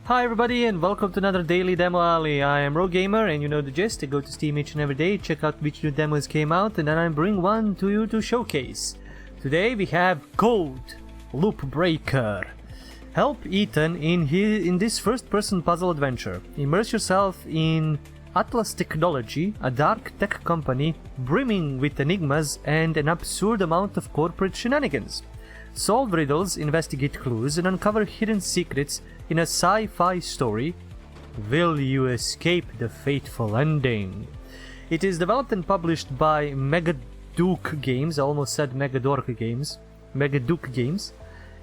Hi everybody and welcome to another Daily Demo Alley. I am RoGamer and you know the gist. I go to Steam each and every day, check out which new demos came out, and then I bring one to you to showcase. Today we have Code Loopbreaker. Help Ethan in this first-person puzzle adventure. Immerse yourself in Atlas Technology, a dark tech company brimming with enigmas and an absurd amount of corporate shenanigans. Solve riddles, investigate clues, and uncover hidden secrets in a sci-fi story. Will you escape the fateful ending? It is developed and published by Megaduke Games. I almost said Megadork Games. Megaduke Games.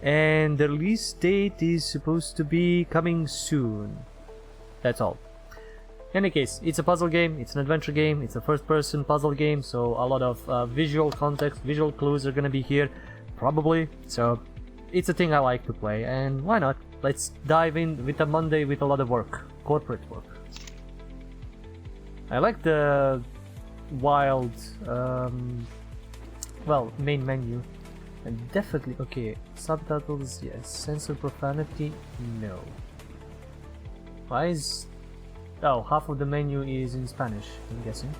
And the release date is supposed to be coming soon. That's all. In any case, it's a puzzle game, it's an adventure game, it's a first-person puzzle game, so a lot of visual context, visual clues are gonna be here, probably. So it's a thing I like to play, and why not? Let's dive in with a Monday with a lot of work, corporate work. I like the wild, main menu. And definitely, okay, subtitles, yes. Censor profanity, no. Why is... Oh, half of the menu is in Spanish, I'm guessing.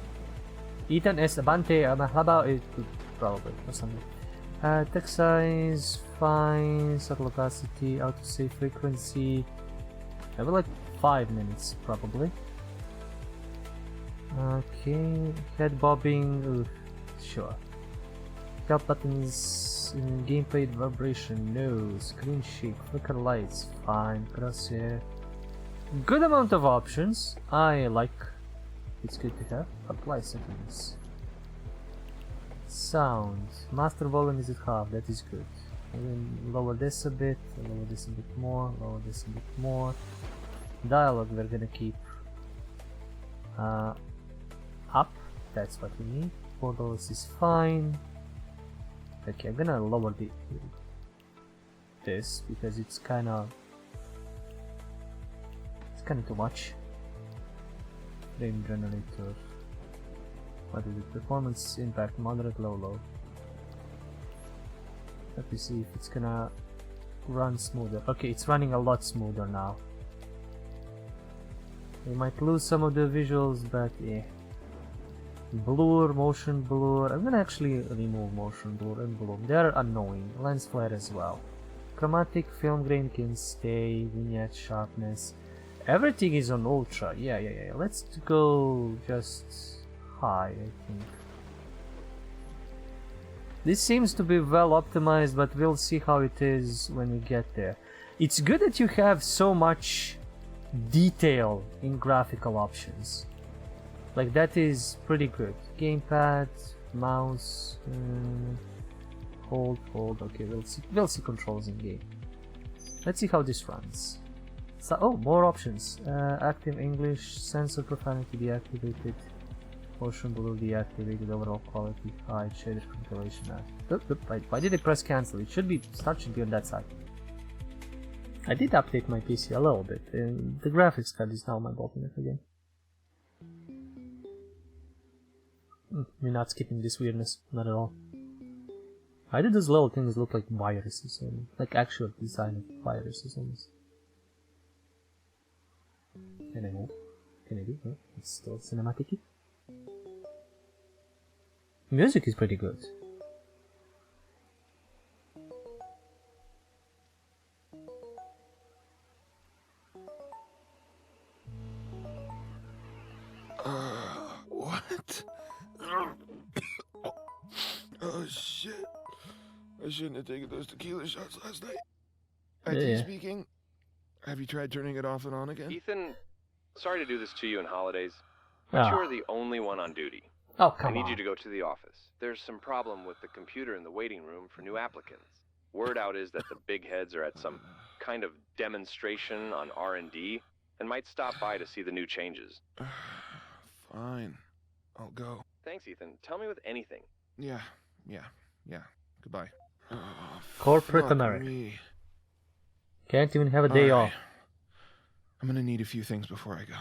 Ethan es abante mahlaba, it probably, or something. Text size, fine, subtle opacity, autosave frequency. I would like 5 minutes, probably. Okay, head bobbing, sure. Help buttons, gameplay vibration, no. Screen shake, flicker lights, fine. Crosshair. Good amount of options. I like. It's good to have. Apply settings. Sound. Master volume is at half. That is good. And then lower this a bit. Lower this a bit more. Lower this a bit more. Dialogue we're gonna keep up. That's what we need. $4 is fine. Okay, I'm gonna lower this because it's kind of too much. Frame generator. What is it? Performance impact moderate, low. Let me see if it's gonna run smoother. Okay, it's running a lot smoother now. We might lose some of the visuals, but yeah. Blur, motion blur. I'm gonna actually remove motion blur and bloom. They're annoying. Lens flare as well. Chromatic, film grain can stay. Vignette sharpness. Everything is on ultra. Yeah. Let's go just high, I think. This seems to be well optimized, but we'll see how it is when we get there. It's good that you have so much detail in graphical options. Like, that is pretty good. Gamepad, mouse, hold. Okay, we'll see controls in game. Let's see how this runs. So, oh, more options. Active English, sensor profanity deactivated, motion blur deactivated, overall quality high, shader compilation. Why did I press cancel? It should be on that side. I did update my PC a little bit. The graphics card is now my bottleneck again. We're not skipping this weirdness, not at all. Why do those little things look like viruses? Like actual design of viruses almost. Can I move? Can I do? No, it's still cinematic-y. Music is pretty good. What? Oh shit. I shouldn't have taken those tequila shots last night. IT speaking. Have you tried turning it off and on again? Ethan, sorry to do this to you in holidays, but you're the only one on duty. Oh, come on. I need you to go to the office. There's some problem with the computer in the waiting room for new applicants. Word out is that the big heads are at some kind of demonstration on R&D and might stop by to see the new changes. Fine. I'll go. Thanks, Ethan. Tell me with anything. Yeah. Goodbye. Corporate America. Me. Can't even have a day off. I'm gonna need a few things before I go.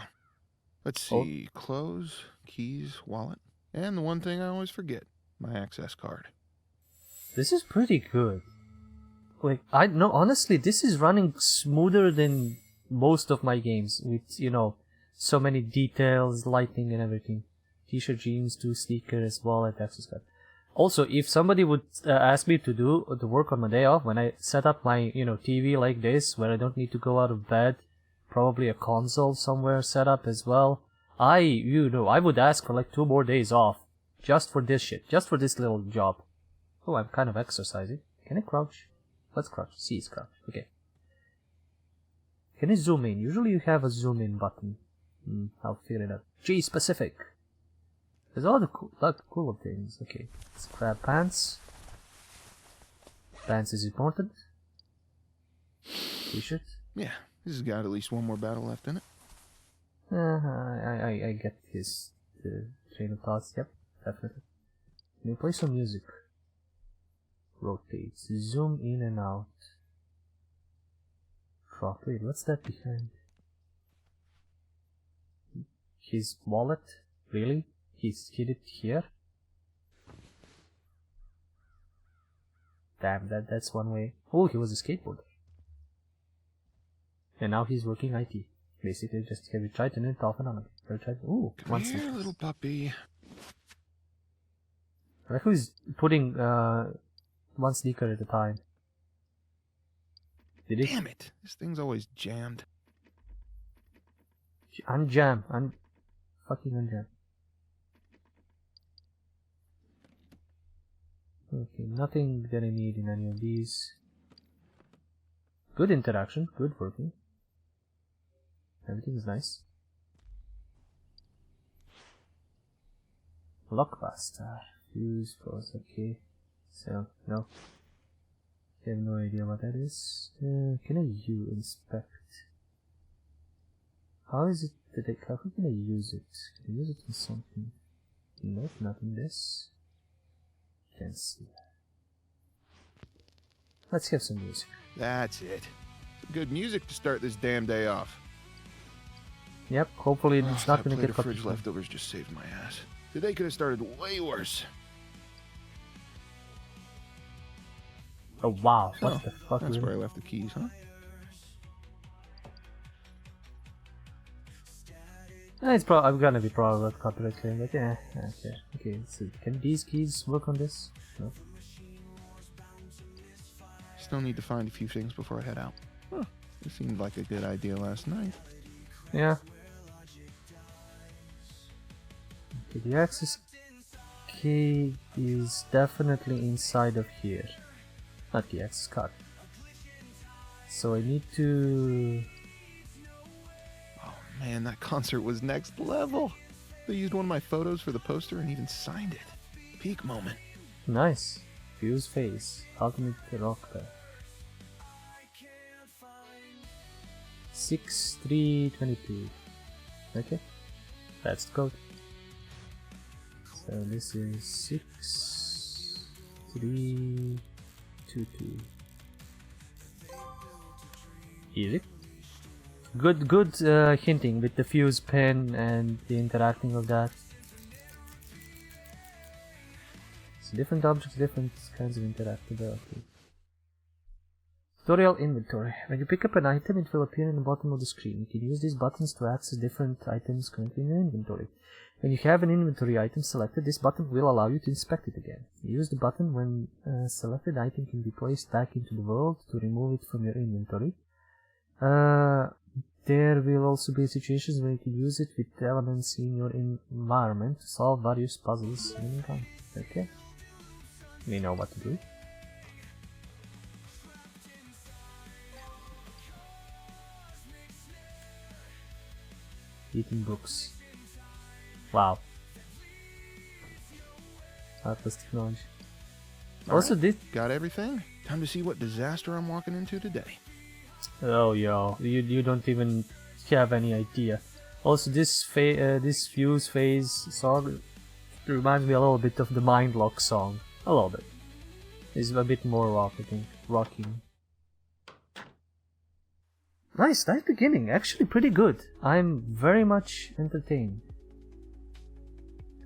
Let's see. Clothes, keys, wallet, and the one thing I always forget, my access card. This is pretty good. Like, honestly, this is running smoother than most of my games with, you know, so many details, lighting and everything. T-shirt, jeans, 2 sneakers, wallet, access card. Also, if somebody would ask me to do the work on my day off, when I set up my, you know, TV like this, where I don't need to go out of bed, probably a console somewhere set up as well, I would ask for like 2 more days off. Just for this shit. Just for this little job. Oh, I'm kind of exercising. Can I crouch? Let's crouch. C is crouch. Okay. Can I zoom in? Usually you have a zoom in button. I'll figure it out. G specific. There's a lot of cool things. Okay. Let's grab pants. Pants is important. T-shirt. Yeah, this has got at least one more battle left in it. I get his train of thoughts. Yep, definitely. Can you play some music? Rotate. Zoom in and out. Drop. Wait, what's that behind? His wallet? Really? He's hid it here? Damn, that's one way. Oh, he was a skateboarder. And now he's working IT. Basically, just have you tried to turn it off and on again? Ooh, Come here, little puppy. I like who's putting one sneaker at a time. Did it? Damn it! This thing's always jammed. Unjam. Fucking unjam. Okay, nothing that I need in any of these. Good interaction, good working. Everything is nice. Blockbuster. Fuse, pause, okay. So, no. I have no idea what that is. Can I inspect? How is it that how can I use it? Can I use it in something? Nope, not in this. Can't see. Let's have some music. That's it. Good music to start this damn day off. Yep, hopefully it's not gonna that plate get of fridge copyrighted. leftovers just saved my ass. Today could have started way worse. Oh wow, what Oh, the fuck? That's Really? where I left the keys, huh? It's probably I'm gonna be probably about copyright claim, but yeah, okay. Okay, so can these keys work on this? No. Still need to find a few things before I head out. Huh. It seemed like a good idea last night. Yeah. Okay, the access key is definitely inside of here. Not the access card. So I need to... Oh man, that concert was next level. They used one of my photos for the poster and even signed it. Peak moment. Nice. Fuse phase. Ultimate rock band. 6322. Okay. That's the code. So this is 6322. Easy. Good hinting with the fuse pin and the interacting of that. So different objects, different kinds of interactability. Tutorial inventory. When you pick up an item, it will appear in the bottom of the screen. You can use these buttons to access different items currently in your inventory. When you have an inventory item selected, this button will allow you to inspect it again. Use the button when a selected item can be placed back into the world to remove it from your inventory. There will also be situations where you can use it with elements in your environment to solve various puzzles in time. Okay. We know what to do. Eating books. Wow. Atlas technology. Also Alright, this... got everything? Time to see what disaster I'm walking into today. Oh yo, you don't even have any idea. Also this this fuse phase song reminds me a little bit of the Mindlock song. A little bit. It's a bit more rock, I think. Rocking. Nice beginning. Actually pretty good. I'm very much entertained.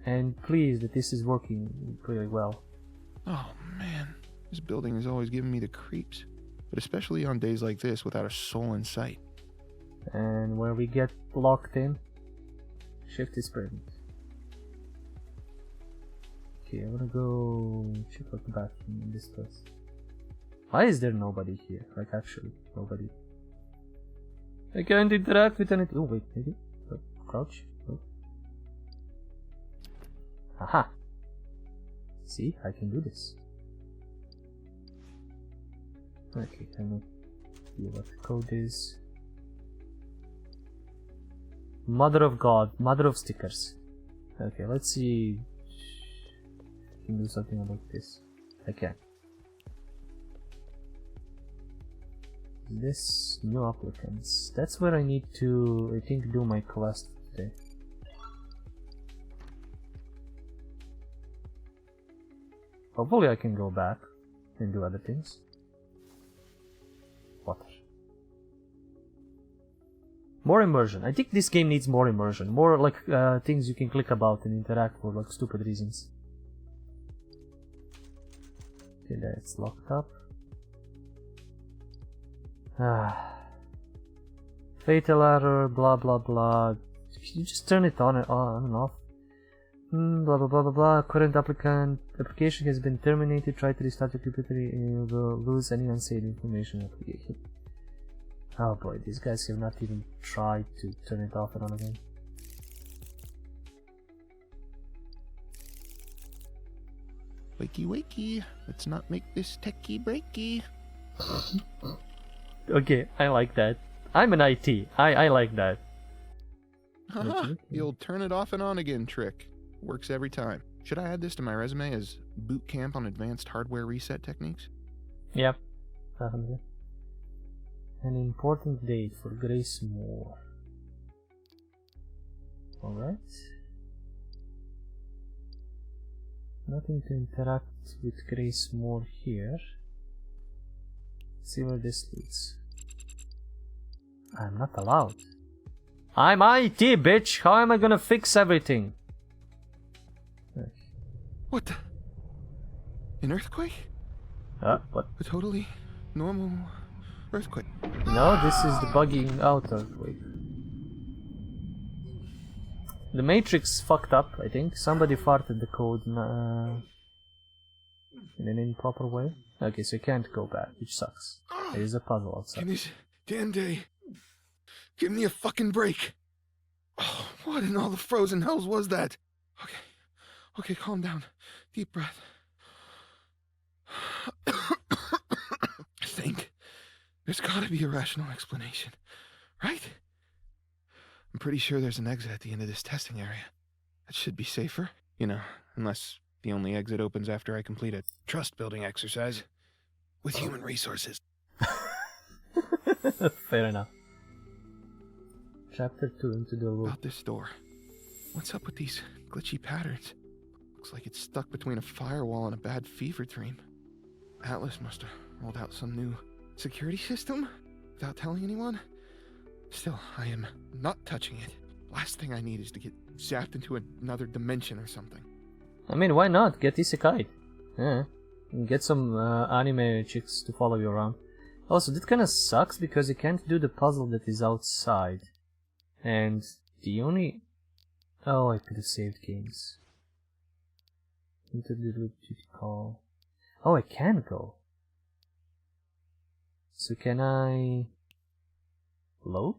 And pleased that this is working really well. Oh man, this building is always giving me the creeps. But especially on days like this without a soul in sight. And where we get locked in, shift is present. Okay, I wanna go check out the bathroom in this place. Why is there nobody here? Like, actually, nobody. I can't interact with anything. Oh, wait, maybe? Oh, crouch? Oh. Aha! See, I can do this. Okay, I know what the code is. Mother of God, Mother of Stickers. Okay, let's see. I can do something about this. I can. This new applicants. That's where I need to, I think, do my quest today. Hopefully I can go back and do other things. Water. More immersion. I think this game needs more immersion. More like things you can click about and interact for like stupid reasons. Okay, that's locked up. Fatal error, blah blah blah. You just turn it on and off. Blah blah blah blah blah. Current application has been terminated. Try to restart your computer and you will lose any unsaved information application. Oh boy, these guys have not even tried to turn it off and on again. Wakey wakey, let's not make this techie breaky. Okay, I like that. I'm an IT. I like that. Haha, the old turn it off and on again trick. Works every time. Should I add this to my resume as boot camp on advanced hardware reset techniques? Yep, definitely. An important date for Grace Moore. Alright. Nothing to interact with Grace Moore here. See where this leads. I'm not allowed. I'm IT, bitch! How am I gonna fix everything? What the? An earthquake? What? A totally normal earthquake. No, this is the bugging out earthquake. The Matrix fucked up, I think. Somebody farted the code in an improper way. Okay, so you can't go back, which sucks. There is a puzzle outside. In this damn day, give me a fucking break. Oh, what in all the frozen hells was that? Okay, calm down. Deep breath. I think there's gotta be a rational explanation, right? I'm pretty sure there's an exit at the end of this testing area. That should be safer, you know, unless the only exit opens after I complete a trust-building exercise with human resources. Fair enough. Chapter 2, Into the Loop. About this door. What's up with these glitchy patterns? Looks like it's stuck between a firewall and a bad fever dream. Atlas must have rolled out some new security system without telling anyone. Still, I am not touching it. Last thing I need is to get zapped into another dimension or something. I mean, why not? Get isekai. Yeah. And get some anime chicks to follow you around. Also, that kinda sucks because you can't do the puzzle that is outside. And the only... Oh, I could have saved games. Into the loop duty call. Oh, I can go. So can I... load?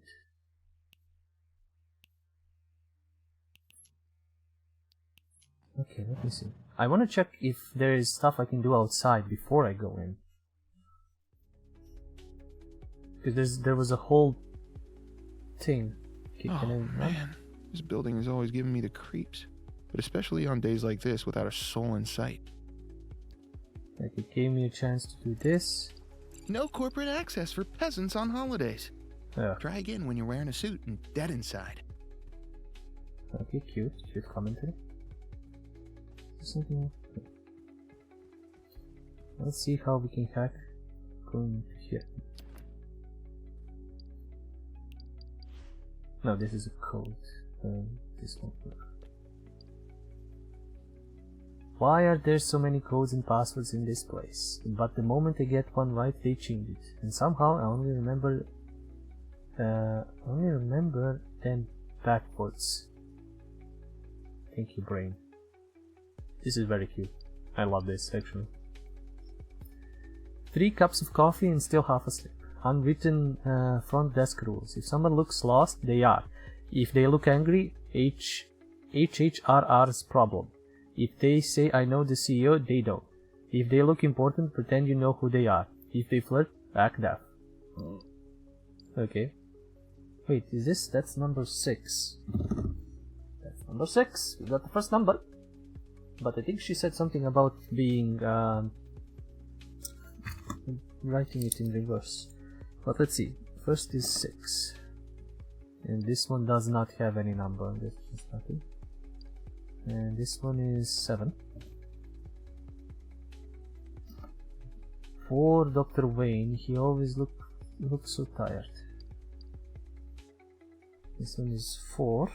Okay, let me see. I want to check if there is stuff I can do outside before I go in. Because there was a whole thing. Okay, oh man, this building is always giving me the creeps. But especially on days like this without a soul in sight. Like it gave me a chance to do this. No corporate access for peasants on holidays. Yeah. Try again when you're wearing a suit and dead inside. Okay, cute commentary. Something else. Let's see how we can hack going to here. No, this is a code. This won't work. Why are there so many codes and passwords in this place? But the moment I get one right, they change it. And somehow I only remember only remember them backwards. Thank you, brain. This is very cute. I love this, actually. 3 cups of coffee and still half asleep. Unwritten front desk rules. If someone looks lost, they are. If they look angry, HHRR's problem. If they say I know the CEO, they don't. If they look important, pretend you know who they are. If they flirt, act deaf. Okay. Wait, is this? That's number 6. That's number 6. We got the first number. But I think she said something about being writing it in reverse. But let's see. First is 6. And this one does not have any number. That's just nothing. And this one is 7. For Dr. Wayne, he always looks so tired. This one is 4.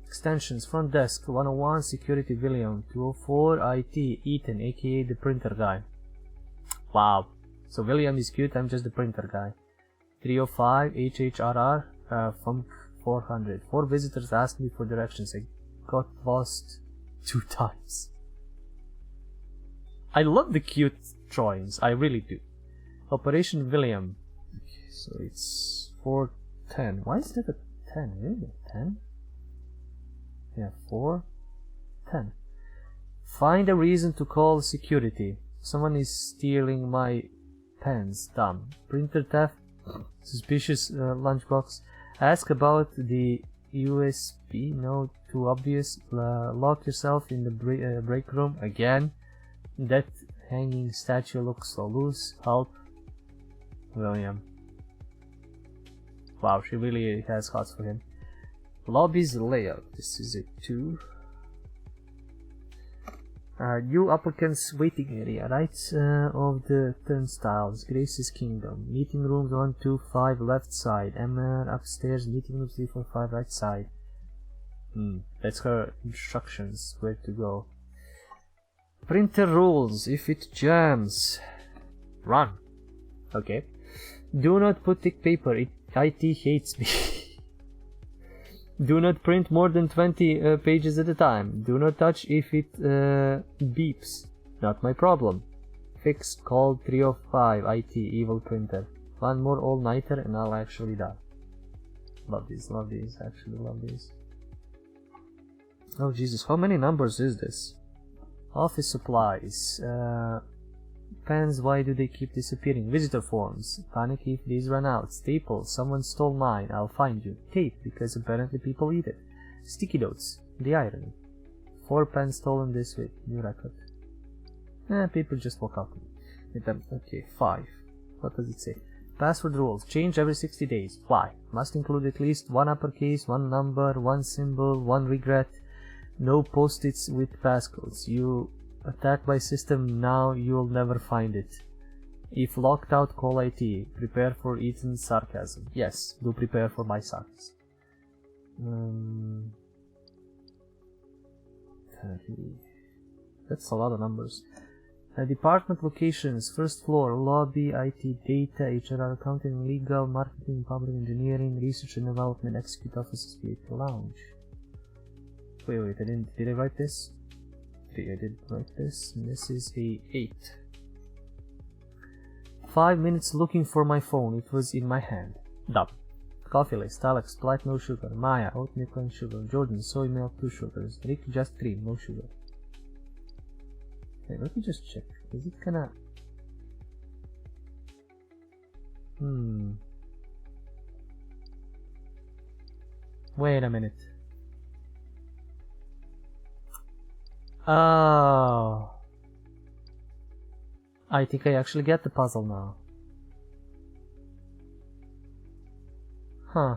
Extensions, front desk, 101, security William, 204, IT, Ethan, aka the printer guy. Wow. So William is cute, I'm just the printer guy. 305, HHRR, Funk 400. 4 visitors asked me for directions. I got lost 2 times. I love the cute drawings, I really do. Operation William. Okay, so it's 410. Why is that a 10? Really? 10? Yeah, 410. Find a reason to call security. Someone is stealing my pens. Dumb. Printer theft. Suspicious lunchbox. Ask about the USB. No, too obvious. Lock yourself in the break room again. That hanging statue looks so loose. Help. William. Wow, she really has hearts for him. Lobby's layout. This is a 2. New applicants waiting area, right of the turnstiles. Grace's Kingdom. Meeting rooms 1, 2, 5 left side. MR upstairs. Meeting rooms 3, 4, 5 right side. That's her instructions where to go. Printer rules. If it jams, run. Okay. Do not put thick paper. IT hates me. Do not print more than 20 pages at a time. Do not touch if it beeps. Not my problem. Fix call 305 IT evil printer. One more all-nighter and I'll actually die. Love these, actually love these. Oh Jesus, how many numbers is this? Office supplies. Pens, why do they keep disappearing? Visitor forms. Panic if these run out. Staples, someone stole mine, I'll find you. Tape, because apparently people eat it. Sticky notes, the irony. 4 pens stolen this week, new record. People just walk out with them. Okay, 5. What does it say? Password rules, change every 60 days. Why? Must include at least 1 uppercase, 1 number, 1 symbol, 1 regret. No post-its with passcodes. You attacked by system, now you'll never find it. If locked out, call IT. Prepare for Ethan's sarcasm. Yes, do prepare for my sarcasm. 30. That's a lot of numbers. Department locations, first floor, lobby, IT, data, HR, accounting, legal, marketing, public engineering, research and development, execute offices, VIP, lounge. Wait, did I write this? Okay, I did write this, and this is a 8. 5 minutes looking for my phone, it was in my hand. Dub. Coffee list, Alex, black, no sugar. Maya, oat milk and sugar. Jordan, soy milk, 2 sugars. Rick, just cream, no sugar. Okay, let me just check. Is it gonna... Wait a minute. Oh. I think I actually get the puzzle now. Huh.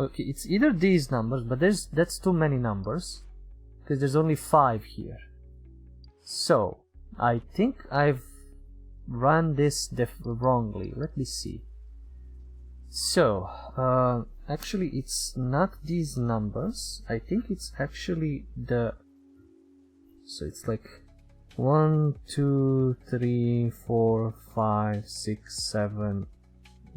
Okay, it's either these numbers, but that's too many numbers. Because there's only 5 here. So, I think I've run this wrongly. Let me see. So, actually it's not these numbers. I think it's actually the... So it's like 1, 2, 3, 4, 5, 6, 7,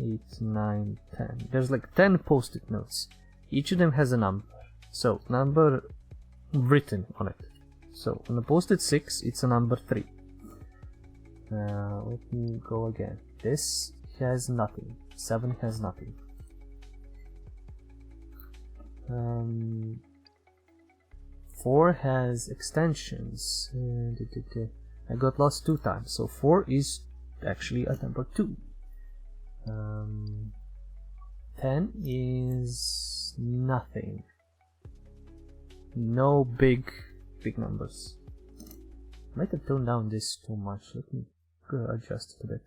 8, 9, 10. There's like 10 post-it notes. Each of them has a number. So, number written on it. So, on the post-it 6, it's a number 3. Let me go again. This has nothing. 7 has nothing. 4 has extensions. I got lost 2 times, so 4 is actually a number 2. 10 is nothing. No big numbers. Might have toned down this too much. Let me adjust it a bit.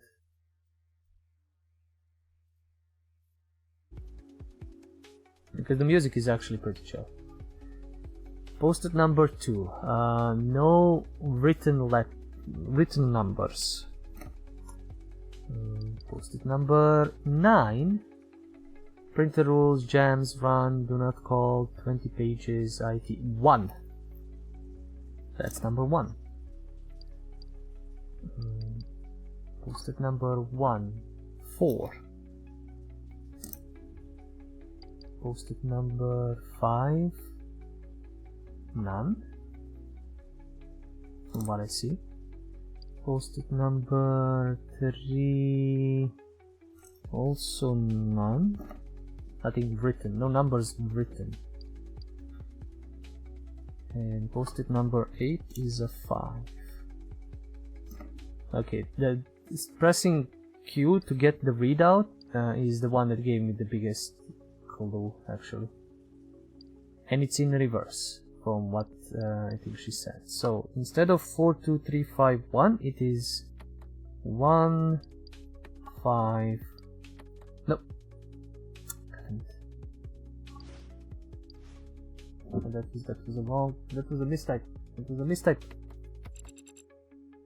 Because the music is actually pretty chill. Post-it number 2. No written numbers. Post-it number 9. Printer rules, jams, run, do not call, 20 pages, IT. 1. That's number 1. Post-it number 1. 4. Post-it number 5. None. From what I see. Post-it number 3. Also none. Nothing written. No numbers written. And post-it number 8 is a 5. Okay, pressing Q to get the readout is the one that gave me the biggest clue, actually. And it's in reverse from what I think she said. So instead of 4, 2, 3, 5, 1, it is 1, 5. Nope. That was a mistype.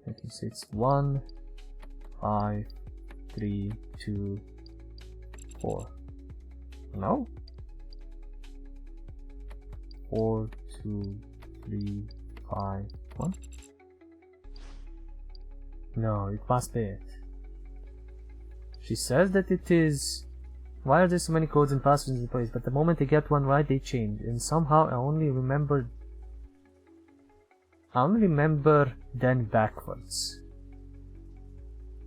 Okay, so it's 1, 5, 3, 2, 4. No? 4, 2, 3, 5, 1. No, it must be it. She says that it is. Why are there so many codes and passwords in place? But the moment I get one right, they change. And somehow I only remember then backwards.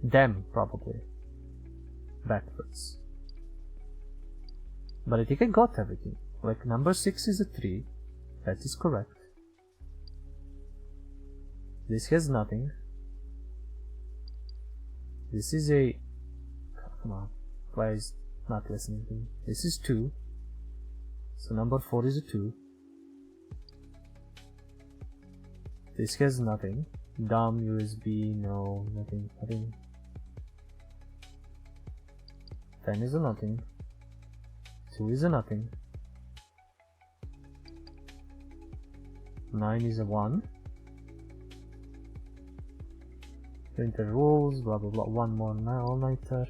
Them, probably. Backwards. But I think I got everything. Like, number 6 is a 3. That is correct. This has nothing. This is a... Come on. Why is not listening to me? This is 2. So number 4 is a 2. This has nothing. Dumb USB, no, nothing. 10 is a nothing. 2 is a nothing. 9 is a 1. Printer rules, blah blah blah. One more all-nighter.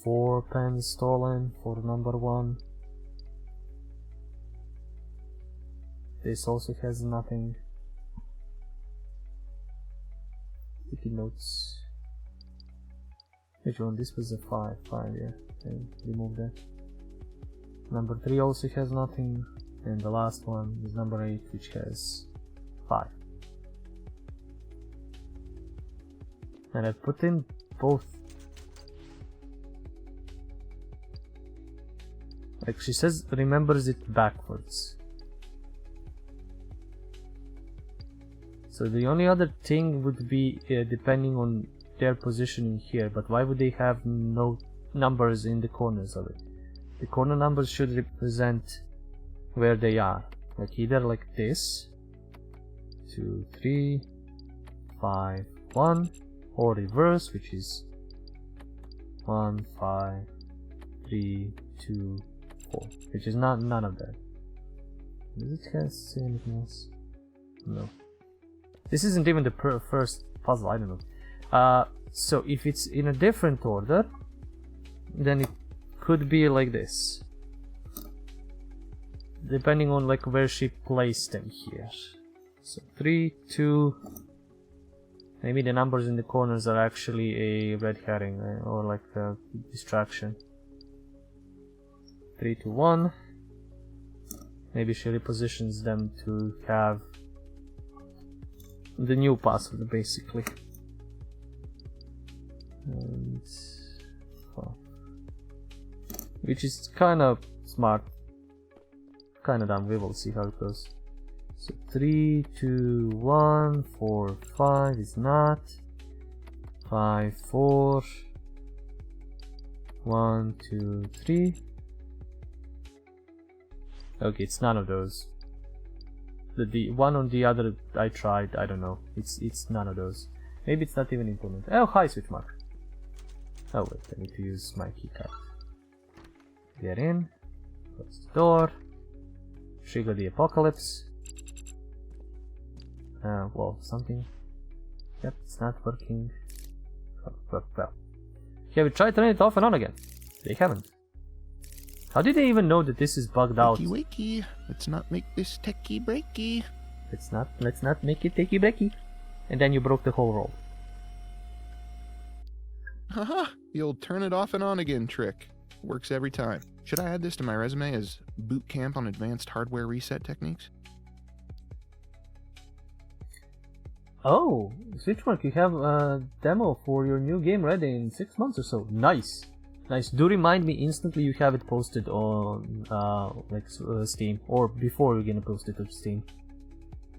4 pens stolen for number 1. This also has nothing. Sticky notes. Which one? This was a 5, yeah. Okay, remove that. Number 3 also has nothing. And the last one is number 8, which has 5. And I put in both. Like she says, remembers it backwards. So the only other thing would be depending on their positioning here, but why would they have no numbers in the corners of it? The corner numbers should represent where they are, like either like this, 2, 3, 5, 1, or reverse, which is 1, 5, 3, 2, 4, which is none of that. Does it have say anything else? No. This isn't even the first puzzle, I don't know. So if it's in a different order, then it could be like this. depending on like where she placed them here. So 3, 2. Maybe the numbers in the corners are actually a red herring or like a distraction. 3, 2, 1. Maybe she repositions them to have the new password basically. And, well, which is kind of smart, kind of dumb. We will see how it goes. So 3, 2, 1, 4, 5 is not. 5, 4. 1, 2, 3. Okay, it's none of those. The one on the other I tried. I don't know. It's none of those. Maybe it's not even implemented. Oh, hi, switch mark. Oh wait, I need to use my keycard. Get in. Close the door. Trigger the apocalypse. Well, something. Yep, it's not working. Well. Yeah, we tried turning it off and on again. They haven't. How did they even know that this is bugged out? Wakey, wakey. Let's not make this techie breaky. Let's not make it takey breaky. And then you broke the whole roll. Haha, the old turn it off and on again trick. Works every time. Should I add this to my resume as boot camp on advanced hardware reset techniques? Oh, Switchmark, you have a demo for your new game ready in 6 months or so. Nice. Nice. Do remind me instantly you have it posted on Steam, or before you're gonna post it to Steam.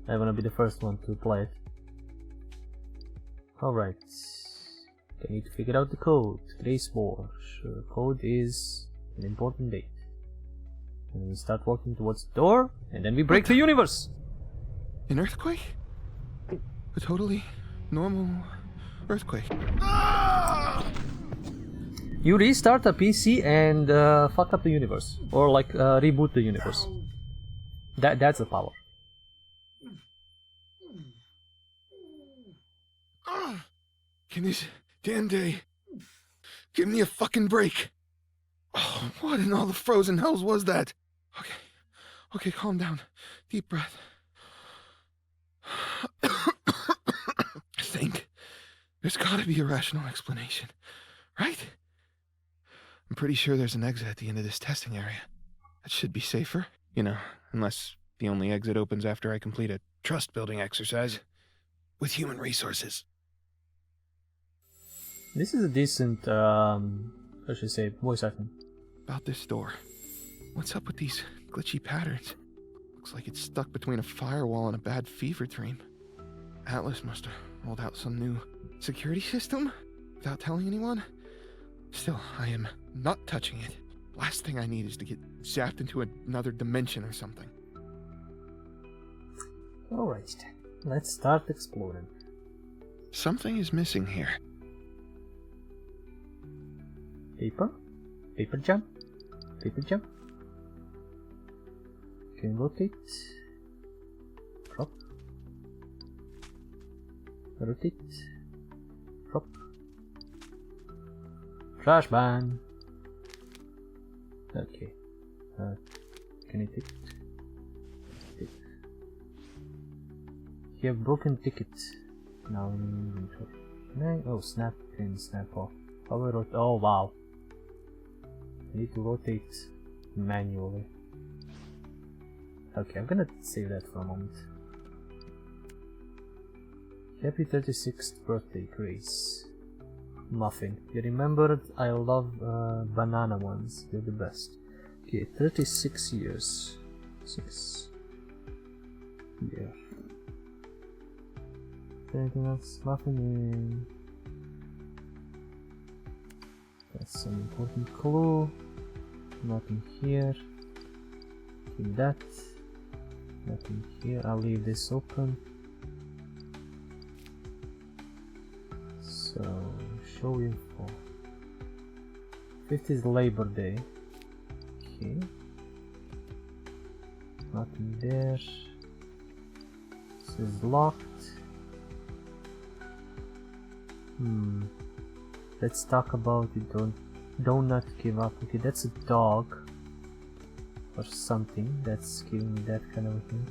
I wanna be the first one to play it. Alright. I need to figure out the code. Trace more. Sure, code is an important date. And we start walking towards the door, and then we break the universe! An earthquake? A totally normal earthquake. You restart a PC and fuck up the universe, or like reboot the universe. That's the power. Can this damn day give me a fucking break? Oh, what in all the frozen hells was that? Okay, calm down. Deep breath. I think there's gotta be a rational explanation, right? I'm pretty sure there's an exit at the end of this testing area. That should be safer, unless the only exit opens after I complete a trust-building exercise with human resources. This is a decent, how should I say, voice acting. About this door. What's up with these glitchy patterns? Looks like it's stuck between a firewall and a bad fever dream. Atlas must have rolled out some new security system without telling anyone. Still, I am not touching it. Last thing I need is to get zapped into another dimension or something. Alright, let's start exploring. Something is missing here. Paper? Paper jump? Paper jump? Can rotate. Drop. Rotate. Drop. Trash ban. Okay. Can I take it? You have broken ticket. Now in inventory. Can I? Oh, snap in, snap off. How do I rotate? Oh, wow. I need to rotate manually. Okay, I'm gonna save that for a moment. Happy 36th birthday, Grace. Muffin. You remembered I love banana ones. They're the best. Okay, 36 years. 6. Yeah. Anything else? Muffin. That's some important clue. Nothing here. Okay, that. Nothing here. I'll leave this open. So, show info. 5th is Labor Day. Okay. Nothing there. This is locked. Let's talk about it. Do not give up. Okay, that's a dog. or something that's giving me that kind of a hint.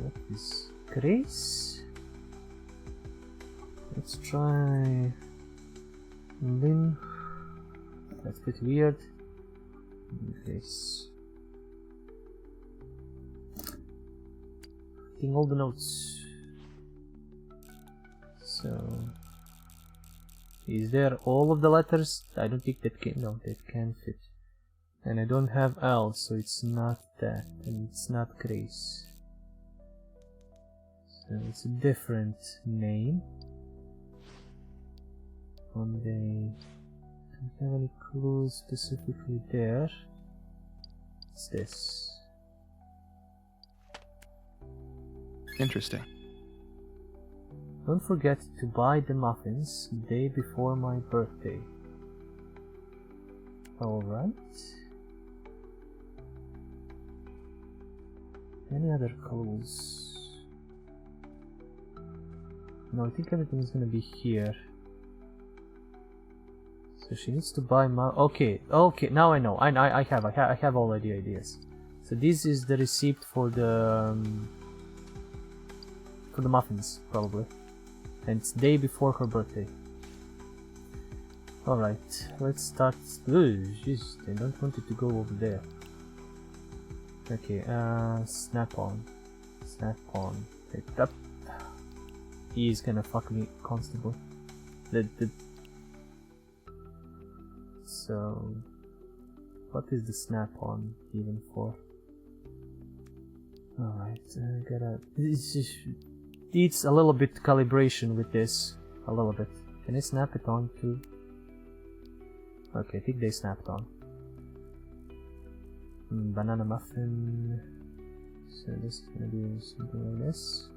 What is Grace? Let's try Lynn. That's pretty weird. Grace. Getting all the notes. So, is there all of the letters? I don't think that can. No, that can't fit. And I don't have L, so it's not that, and it's not Grace. So it's a different name. And they don't have any clues specifically there. What's this? Interesting. Don't forget to buy the muffins the day before my birthday. Alright. Any other clues? No, I think everything is gonna be here. So she needs to buy okay, now I know. I have already ideas. So this is the receipt for the muffins, probably. And it's day before her birthday. Alright, let's start. Ooh, jeez, I don't want it to go over there. Okay, Snap-on. Snap-on. Pick it up. He's gonna fuck me constantly. So, what is the Snap-on even for? Alright, gotta. Needs a little bit calibration with this. A little bit. Can I snap it on too? Okay, I think they snapped on. Banana muffin. So this is gonna be something like this.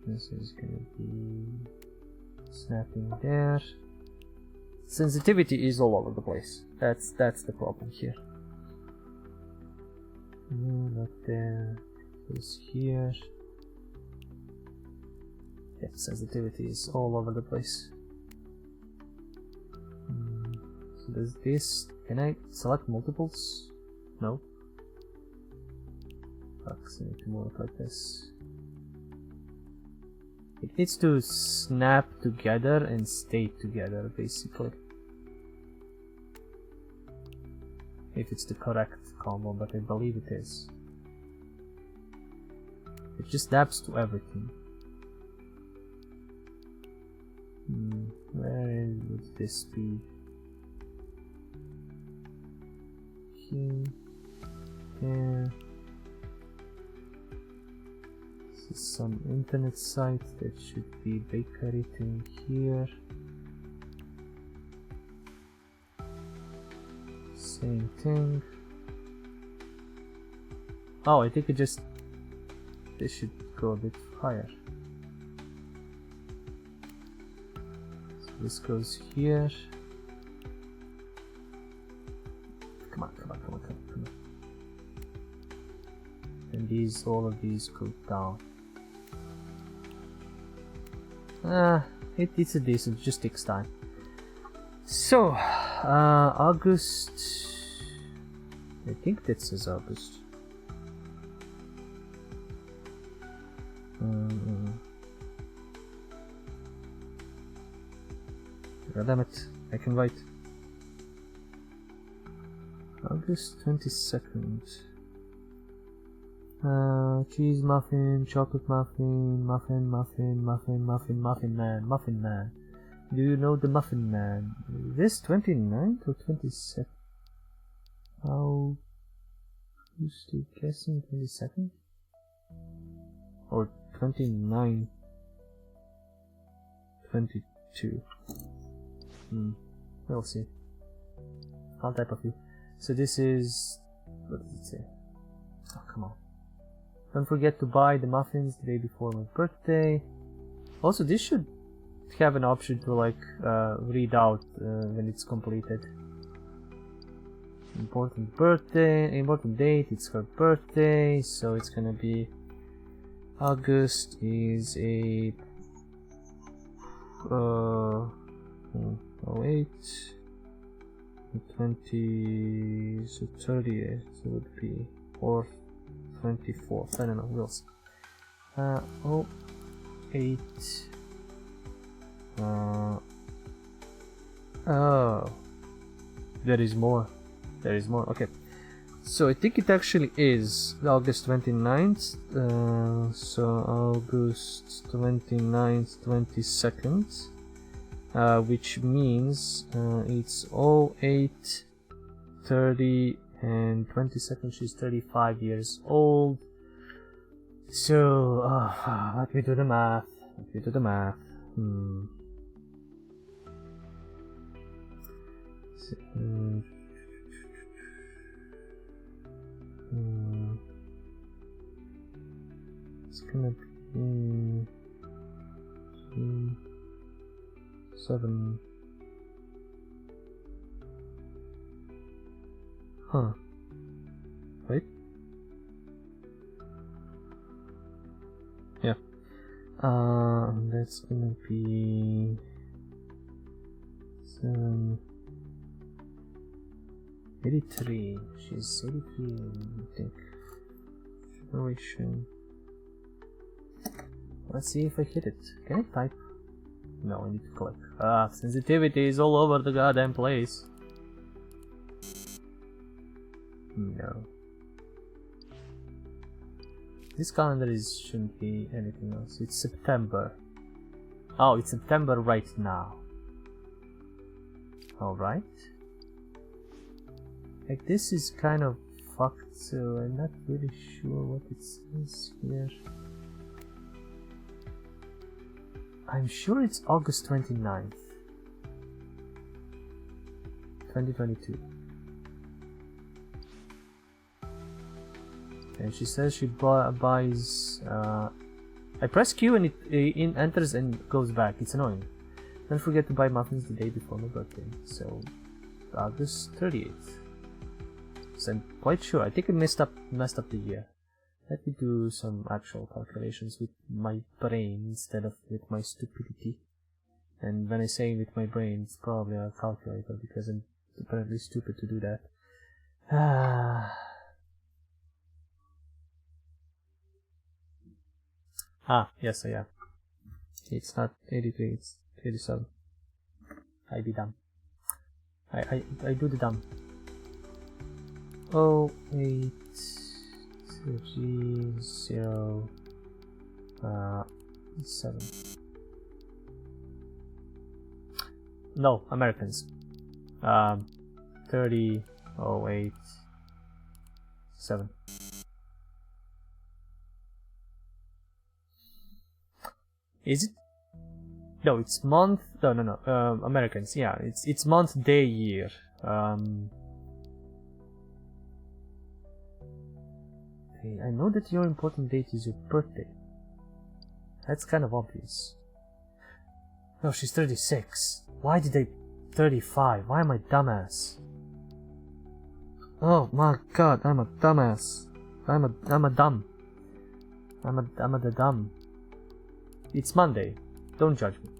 This is gonna be snapping there. Sensitivity is all over the place. That's the problem here. Not there. Is here. Yeah, sensitivity is all over the place. So does this. Can I select multiples? No. Fuck, so I need to move it like this. It needs to snap together and stay together, basically. If it's the correct combo, but I believe it is. It just adapts to everything. Where would this be? Here. There. This is some internet site that should be bakery thing here. Same thing. Oh, I think it just. This should go a bit higher. So this goes here. Come on. And all of these go down. It's a decent, just takes time. So, August. I think that says August. God damn it, I can write. August 22nd. Cheese muffin, chocolate muffin, muffin man. Do you know the Muffin Man? Is this 29th or 22nd? How used to guessing 22nd? Or 29, 22. We'll see. I'll type a few. So this is. What does it say? Oh, come on. Don't forget to buy the muffins the day before my birthday. Also, this should have an option to like read out when it's completed. Important birthday, important date, it's her birthday, so it's gonna be August is a 08 20, so 30th would be, or 24th, I don't know, we'll see. 08, oh, there is more, okay. So I think it actually is August 29th, so August 29th, 22nd, which means it's 08, 30, and 22nd, she's 35 years old. So, let me do the math. It's gonna be 7. Wait. Yeah. That's gonna be 7. 83. She's 83, I think. Generation. Let's see if I hit it. Can I type? No, I need to click. Sensitivity is all over the goddamn place. No. This calendar shouldn't be anything else. It's September. Oh, it's September right now. Alright. Like, this is kind of fucked, so I'm not really sure what it says here. I'm sure it's August 29th, 2022. And she says she buys... I press Q and it enters and goes back. It's annoying. Don't forget to buy muffins the day before my birthday. So, August 30th. So I'm quite sure. I think I messed up the year. Let me do some actual calculations with my brain instead of with my stupidity. And when I say with my brain, it's probably a calculator because I'm apparently stupid to do that. Yes I am. It's not 83, it's 87. I be dumb. I do the dumb. 08 30 7. No, Americans. 30 08 7. Is it? No, it's month. No. Americans. Yeah, it's month, day, year. Okay, I know that your important date is your birthday. That's kind of obvious. No, she's 36. Why did I 35? Why am I dumbass? Oh my god, I'm a dumbass. I'm a dumb. I'm a dumb. It's Monday. Don't judge me.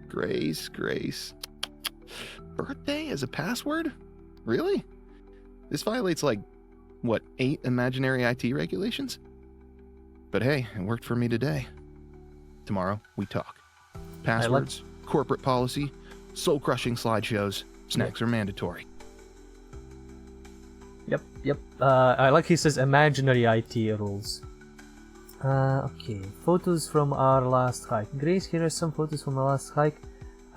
Grace. Birthday as a password? Really? This violates like, what, 8 imaginary IT regulations? But hey, it worked for me today. Tomorrow, we talk. Passwords, corporate policy, soul-crushing slideshows, snacks are mandatory. Yep. I like he says imaginary IT rules. Okay, photos from our last hike. Grace, here are some photos from our last hike.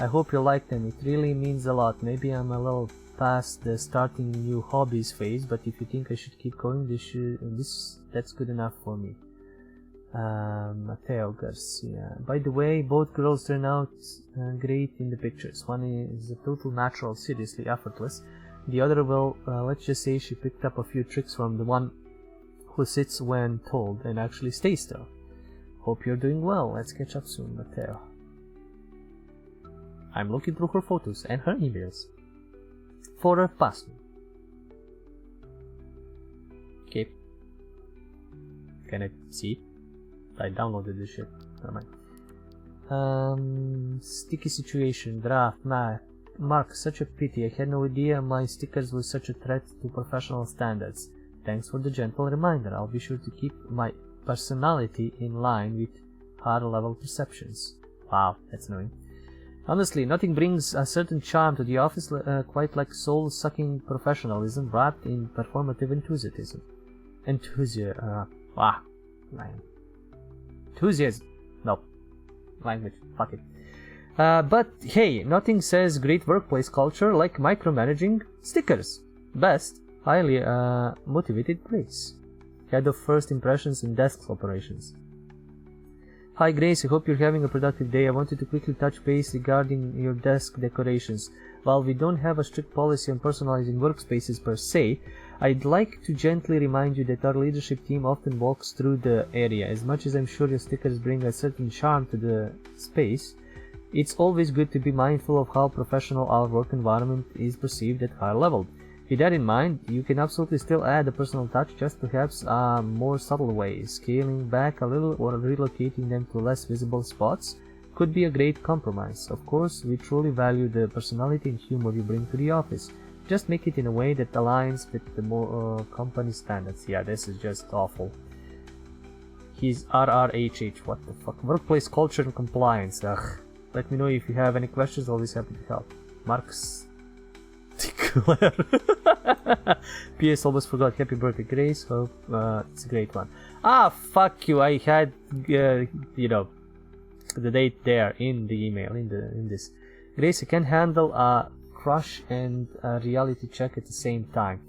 I hope you like them. It really means a lot. Maybe I'm a little past the starting new hobbies phase, but if you think I should keep going, that's good enough for me. Mateo Garcia. By the way, both girls turn out great in the pictures. One is a total natural, seriously effortless. The other, well, let's just say she picked up a few tricks from the one who sits when told and actually stays still. Hope you're doing well. Let's catch up soon, Mateo. I'm looking through her photos and her emails for her password. Okay. Can I see? I downloaded this shit. Never mind. Sticky situation, draft, math. Mark, such a pity. I had no idea my stickers were such a threat to professional standards. Thanks for the gentle reminder. I'll be sure to keep my personality in line with higher level perceptions. Wow, that's annoying. Honestly, nothing brings a certain charm to the office quite like soul-sucking professionalism wrapped in performative enthusiasm. Enthusiasm. No. Language. Fuck it. But hey, nothing says great workplace culture like micromanaging stickers. Best, highly motivated place. Head of first impressions in desk operations. Hi Grace, I hope you're having a productive day. I wanted to quickly touch base regarding your desk decorations. While we don't have a strict policy on personalizing workspaces per se, I'd like to gently remind you that our leadership team often walks through the area. As much as I'm sure your stickers bring a certain charm to the space, it's always good to be mindful of how professional our work environment is perceived at higher level. With that in mind, you can absolutely still add a personal touch, just perhaps a more subtle way. Scaling back a little or relocating them to less visible spots could be a great compromise. Of course, we truly value the personality and humor you bring to the office. Just make it in a way that aligns with the more company standards. Yeah, this is just awful. He's RRHH. What the fuck? Workplace culture and compliance. Ugh. Let me know if you have any questions. Always happy to help. Mark's Declare. P.S. Almost forgot. Happy birthday, Grace. Hope it's a great one. Ah, fuck you. I had, you know, the date there in the email, in this. Grace, I can handle a crush and a reality check at the same time.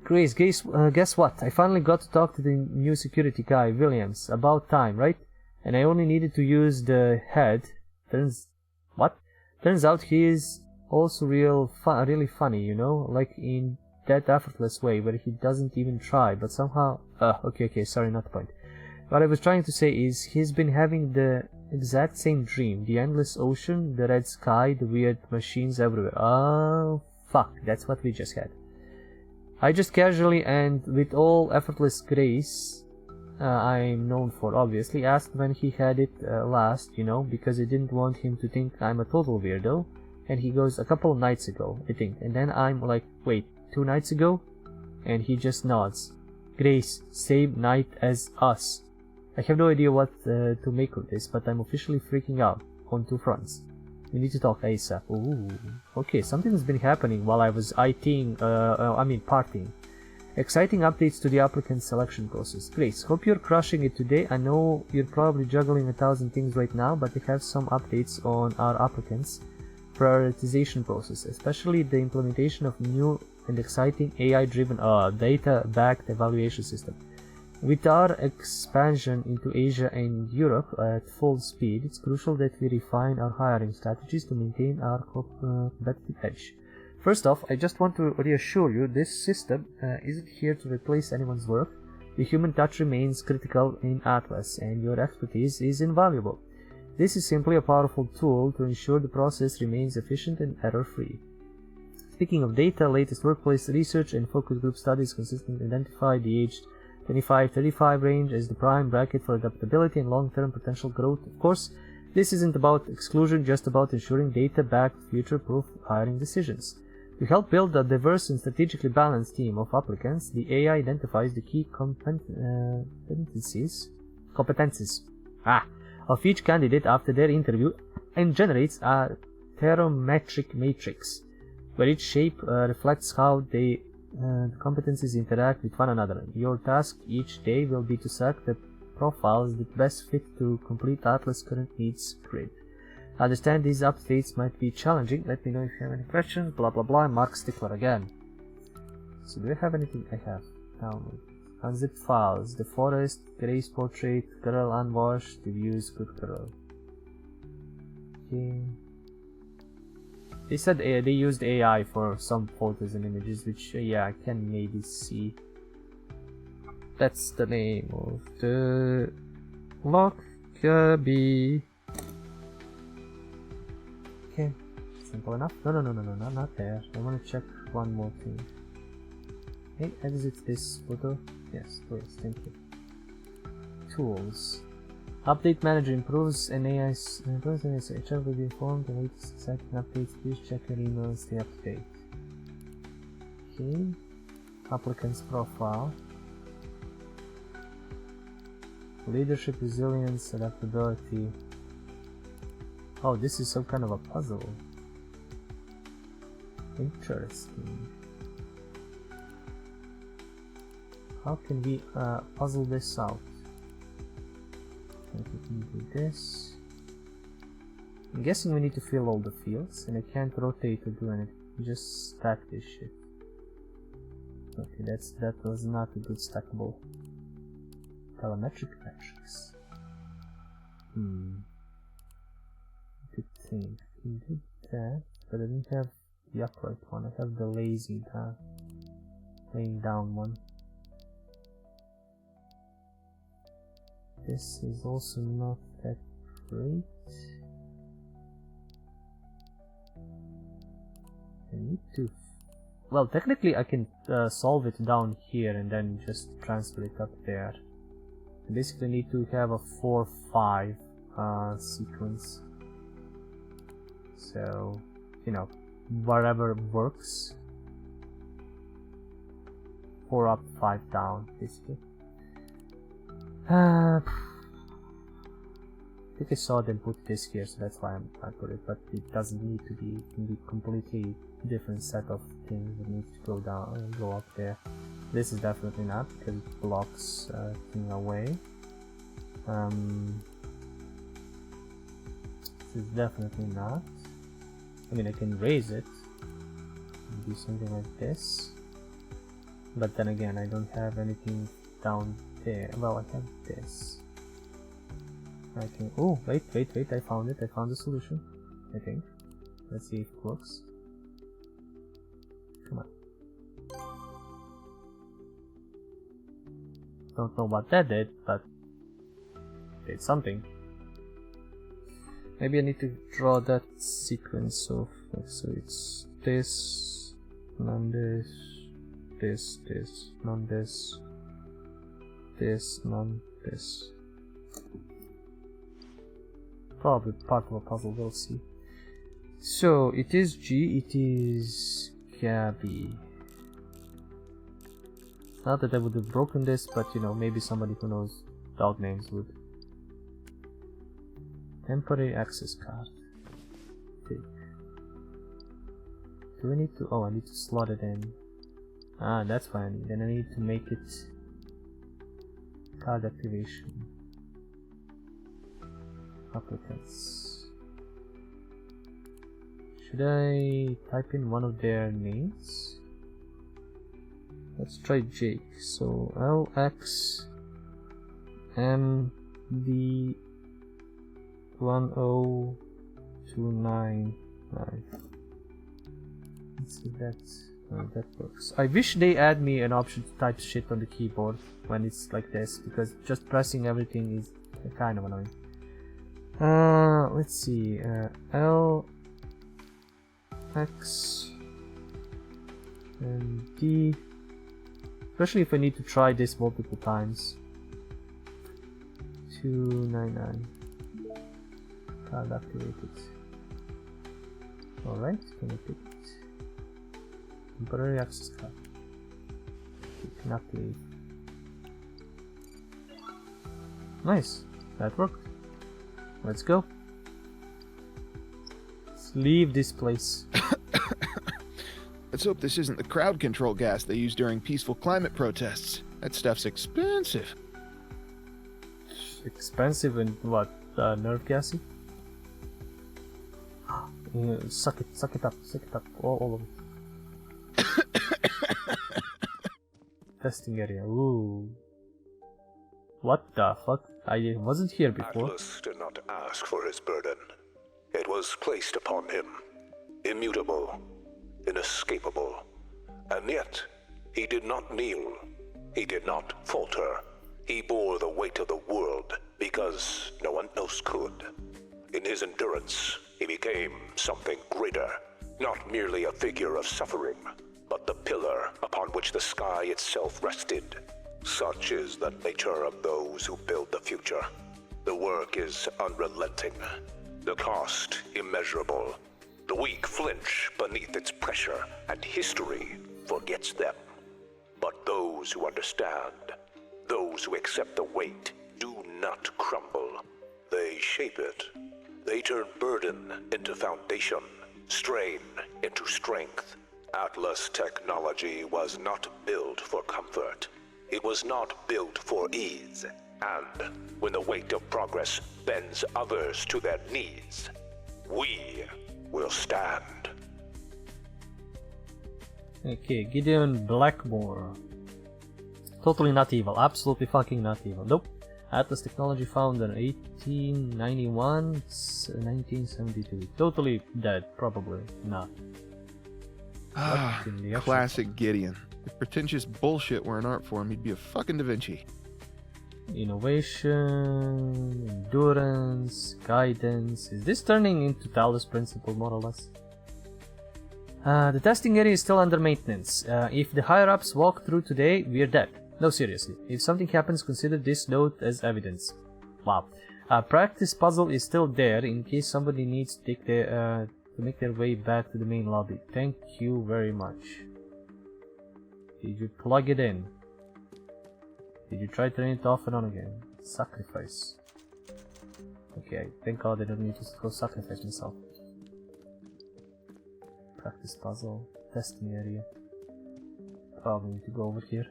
Grace, guess what? I finally got to talk to the new security guy, Williams. About time, right? And I only needed to use the head. Turns out he is also really funny, you know, like in that effortless way where he doesn't even try, but somehow. Okay, sorry, not the point. What I was trying to say is he's been having the exact same dream: the endless ocean, the red sky, the weird machines everywhere. Oh, fuck, that's what we just had. I just casually and with all effortless grace I'm known for, obviously, asked when he had it last, you know, because I didn't want him to think I'm a total weirdo. And he goes, a couple of nights ago, I think. And then I'm like, wait, 2 nights ago? And he just nods. Grace, same night as us. I have no idea what to make of this, but I'm officially freaking out on 2 fronts. We need to talk ASAP. Ooh, okay, something's been happening while I was partying. Exciting updates to the applicant selection process. Grace, hope you're crushing it today. I know you're probably juggling 1,000 things right now, but we have some updates on our applicants' prioritization process, especially the implementation of new and exciting AI-driven data-backed evaluation system. With our expansion into Asia and Europe at full speed, it's crucial that we refine our hiring strategies to maintain our competitive edge. First off, I just want to reassure you, this system isn't here to replace anyone's work. The human touch remains critical in Atlas, and your expertise is invaluable. This is simply a powerful tool to ensure the process remains efficient and error-free. Speaking of data, latest workplace research and focus group studies consistently identify the aged 25-35 range as the prime bracket for adaptability and long-term potential growth. Of course, this isn't about exclusion, just about ensuring data-backed, future-proof hiring decisions. To help build a diverse and strategically balanced team of applicants, the AI identifies the key competencies of each candidate after their interview and generates a therometric matrix, where each shape reflects how the competencies interact with one another. Your task each day will be to select the profiles that best fit to complete Atlas' current needs grid. I understand these updates might be challenging. Let me know if you have any questions. Blah blah blah. Mark Stickler again. So do I have anything? I have. Download. Unzip files. The Forest, Grace Portrait, Girl Unwashed, Reviews, Good Girl. Okay. They said they used AI for some photos and images, which yeah, I can maybe see. That's the name of the Lockerbie. Okay, simple enough. No, not there. I want to check one more thing. Hey, exit this photo. Yes, please, thank you. Tools. Update manager improves and AI HR will be informed the latest exciting updates. Please check your email, stay up to date. Okay. Applicant's profile. Leadership, resilience, adaptability. Oh, this is some kind of a puzzle. Interesting. How can we puzzle this out? We can do this. I'm guessing we need to fill all the fields, and I can't rotate or do anything. Just stack this shit. Okay, that was not a good stackable. Telemetric metrics. Good thing. We did that, but I didn't have the upright one. I have the laying down one. This is also not that great. I need to... Well, technically I can solve it down here and then just transfer it up there. I basically need to have a 4-5 sequence. So, you know, whatever works. 4 up, 5 down, basically. I think I saw them put this here, so that's why I put it, but it doesn't need to be. It can be completely different set of things that needs to go down and go up there. This is definitely not, because it blocks thing away. This is definitely not. I mean, I can raise it and do something like this, but then again, I don't have anything down there. Well, I have this. I can. Oh, wait! I found it. I found the solution. I think. Let's see if it works. Come on. Don't know what that did, but it did something. Maybe I need to draw that sequence of. So it's this, none this, this, none this. This, none, this. Probably part of a puzzle, we'll see. So, it is G, it is Gabby. Not that I would have broken this, but you know, maybe somebody who knows dog names would. Temporary access card. Take. Do I need to? Oh, I need to slot it in. Ah, that's what I need. Then I need to make it card activation. Applicants. Should I type in one of their names? Let's try Jake. So LXMD10299. Let's see if that works. I wish they add me an option to type shit on the keyboard when it's like this, because just pressing everything is kind of annoying. Let's see. LX and D. Especially if I need to try this multiple times. 299. Card activated. Alright, connect it. Temporary access card. Can activate. Nice, that worked. Let's go. Let's leave this place. Let's hope this isn't the crowd control gas they use during peaceful climate protests. That stuff's expensive. Expensive and what? Nerve gassy? Suck it up, all of it. Testing area. Ooh. What the fuck? I wasn't here before. Atlas did not ask for his burden. It was placed upon him. Immutable. Inescapable. And yet, he did not kneel. He did not falter. He bore the weight of the world because no one else could. In his endurance, he became something greater. Not merely a figure of suffering, but the pillar upon which the sky itself rested. Such is the nature of those who build the future. The The work is unrelenting, the cost immeasurable. The weak flinch beneath its pressure, and history forgets them. But those who understand, those who accept the weight, do not crumble. They shape it. They turn burden into foundation, strain into strength. Atlas technology was not built for comfort. It was not built for ease. And when the weight of progress bends others to their knees, we will stand. Okay, Gideon Blackmore. Totally not evil. Absolutely fucking not evil. Nope. Atlas technology found in 1891, 1972. Totally dead. Probably not. Ah, classic Gideon. If pretentious bullshit were an art form, he'd be a fucking Da Vinci. Innovation, endurance, guidance. Is this turning into Talos principle more or less? The testing area is still under maintenance. If the higher-ups walk through today, we're dead. No, seriously. If something happens, consider this note as evidence. Wow. Practice puzzle is still there in case somebody needs to take to make their way back to the main lobby. Thank you very much. Did you plug it in? Did you try turning it off and on again? Sacrifice. Okay, thank God I don't need to go sacrifice myself. Practice puzzle, testing area. Probably need to go over here.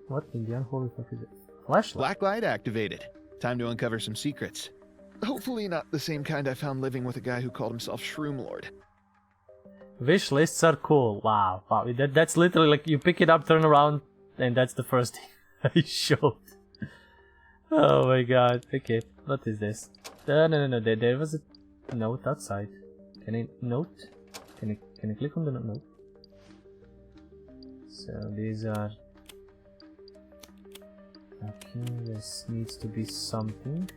What in the unholy fuck is it? Flashlight? Blacklight activated. Time to uncover some secrets. Hopefully not the same kind I found living with a guy who called himself Shroom Lord. Wish lists are cool. Wow, wow. That's literally like you pick it up, turn around, and that's the first thing I showed. Oh my god. Okay, what is this? No. There was a note outside. Can I note? Can I click on the note? So these are. Okay, this needs to be something.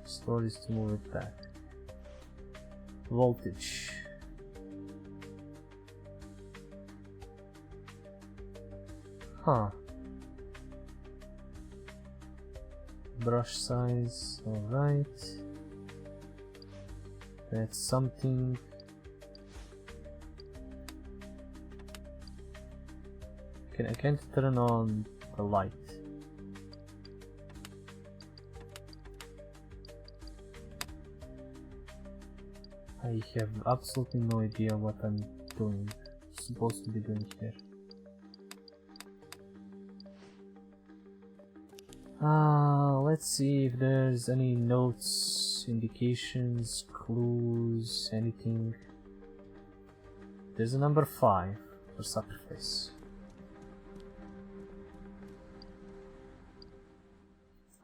Stories to move it back. Voltage. Huh. Brush size, alright. That's something. I can't turn on the light. I have absolutely no idea what I'm supposed to be doing here. Let's see if there's any notes, indications, clues, anything. There's a number 5 for sacrifice.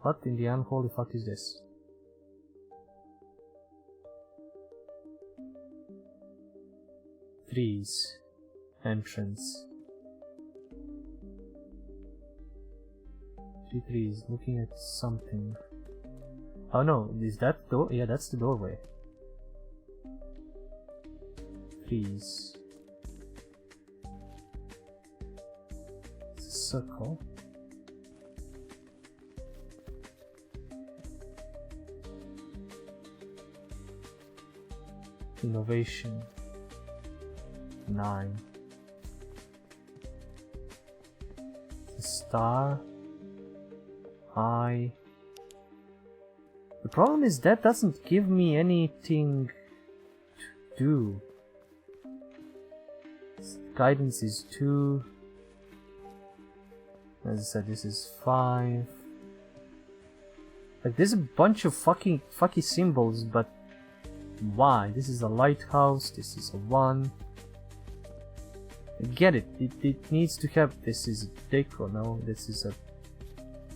What in the unholy fuck is this? Trees. Entrance. 3 trees looking at something. Oh no, is that door? Yeah, that's the doorway. Trees. It's a circle. Innovation. 9. The star. Eye. The problem is that doesn't give me anything to do. Guidance is 2. As I said, this is 5. Like, there's a bunch of fucky symbols, but why? This is a lighthouse, this is a 1. I get it. It needs to have. This is a deco, no? This is a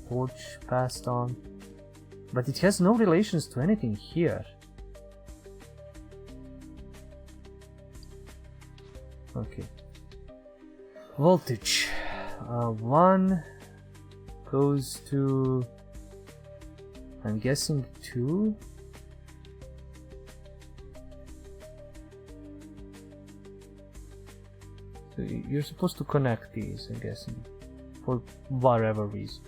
torch passed on. But it has no relations to anything here. Okay. Voltage. 1 goes to. I'm guessing 2. So you're supposed to connect these, I guess, for whatever reason.